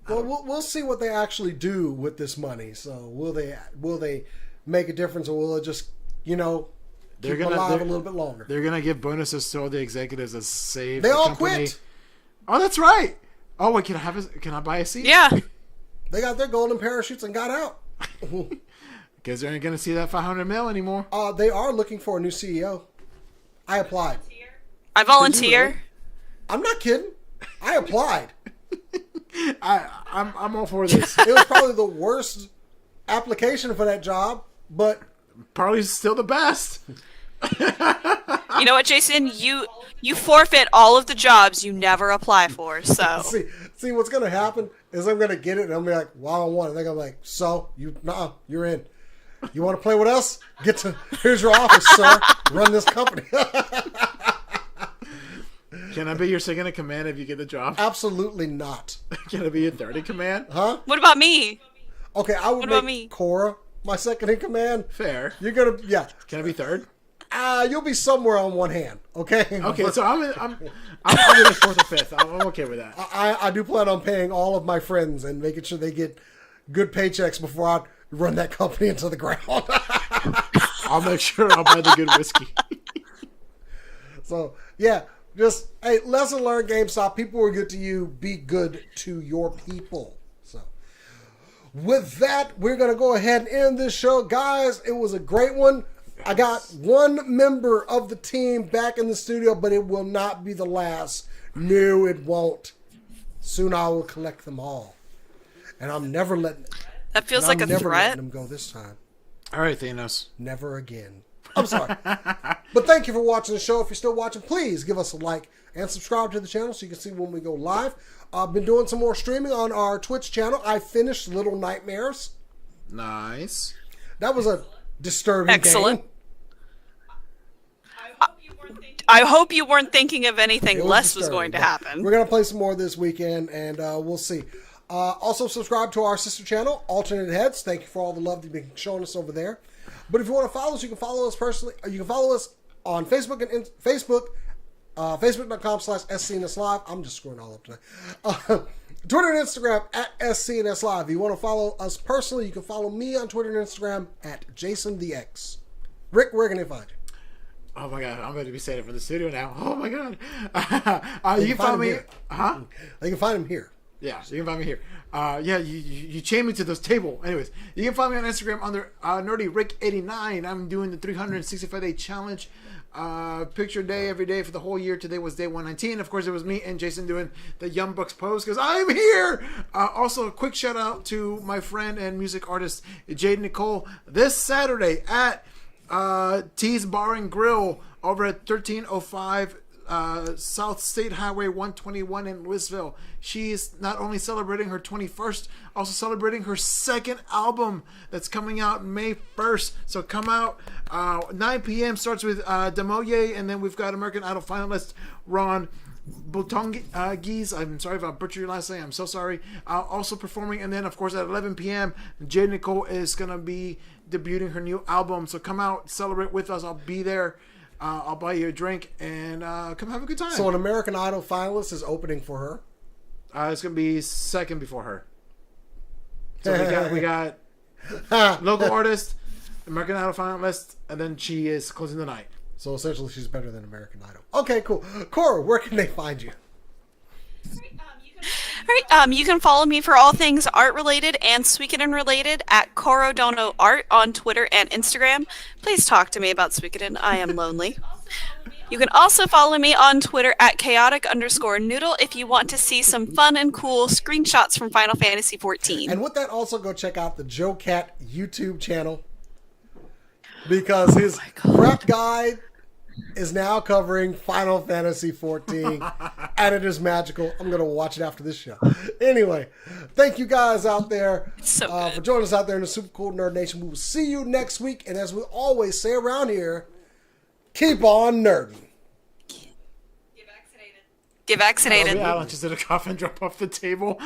Well, we'll see what they actually do with this money. So will they make a difference, or will it just keep them alive a little bit longer? They're gonna give bonuses to all the executives that save. They the all company. quit. Oh, that's right. Oh wait, can I buy a seat? Yeah. They got their golden parachutes and got out. Because they aren't gonna see that 500 mil anymore. They are looking for a new CEO. I applied. I volunteer. I'm not kidding. I applied. I'm all for this. It was probably the worst application for that job, but Probably still the best. You know what, Jason? You forfeit all of the jobs you never apply for. So see what's gonna happen is I'm gonna get it and I'm gonna be like, well, I don't want it. They're gonna be like, so you're in. You want to play with us? Here's your office, sir. Run this company. Can I be your second in command if you get the job? Absolutely not. Can I be your third in command? Huh? what about me? Okay, I would What about make me? Cora my second in command. Fair. You're gonna, yeah. Can I be third? You'll be somewhere on one hand. Okay. Okay, so I'm in fourth or fifth. I'm okay with that. I do plan on paying all of my friends and making sure they get good paychecks before I run that company into the ground. I'll make sure I'll buy the good whiskey. So yeah, just hey, lesson learned. GameStop. People were good to you. Be good to your people. So with that, we're gonna go ahead and end this show, guys. It was a great one. I got one member of the team back in the studio, but it will not be the last. No, it won't. Soon I will collect them all, and I'm never letting. That feels and like I'm a never threat. letting them go this time. All right, Thanos. Never again. I'm sorry. But thank you for watching the show. If you're still watching, please give us a like and subscribe to the channel so you can see when we go live. I've been doing some more streaming on our Twitch channel. I finished Little Nightmares. Nice. That was a disturbing Excellent. game. I hope you weren't thinking of anything It less was disturbing, going to but happen. We're going to play some more this weekend, and we'll see. Also, subscribe to our sister channel, Alternate Heads. Thank you for all the love you've been showing us over there. But if you want to follow us, you can follow us personally. You can follow us on Facebook and Facebook.com/SCNS Live. I'm just screwing all up tonight. Twitter and Instagram at SCNS Live. If you want to follow us personally, you can follow me on Twitter and Instagram at JasonTheX. Rick, where can they find you? Oh my god, I'm going to be saying it from the studio now. Oh my god. You can find me. here. Huh? You can find him here. Yeah, so you can find me here. Yeah, you chained me to this table. Anyways, you can find me on Instagram under NerdyRick89. I'm doing the 365-day challenge. Picture day every day for the whole year. Today was day 119. Of course, it was me and Jason doing the Young Bucks pose because I'm here. Also, a quick shout out to my friend and music artist Jade Nicole this Saturday at T's Bar and Grill over at 1305 South State Highway 121 in Louisville. She is not only celebrating her 21st, also celebrating her second album that's coming out May 1st. So come out. 9 p.m. starts with Demoye, and then we've got American Idol finalist Ron Butongis. I'm sorry if I butchered your last name. I'm so sorry. Also performing, and then of course at 11 p.m. Jade Nicole is gonna be debuting her new album. So come out, celebrate with us. I'll be there. I'll buy you a drink and come have a good time. So an American Idol finalist is opening for her. It's gonna be second before her. So we got local artist, American Idol finalist, and then she is closing the night. So essentially, she's better than American Idol. Okay, cool. Cora, where can they find you? All right, you can follow me for all things art related and Suikoden related at Corodono Art on Twitter and Instagram. Please talk to me about Suikoden. I am lonely. You can also follow me on Twitter at chaotic_noodle if you want to see some fun and cool screenshots from Final Fantasy XIV. And with that, also go check out the Joe Cat YouTube channel, because his prep guide is now covering Final Fantasy XIV, and it is magical. I'm going to watch it after this show. Anyway, thank you guys out there for joining us out there in the Super Cool Nerd Nation. We will see you next week, and as we always say around here, keep on nerding. Get vaccinated. Alan just did a cough and drop off the table.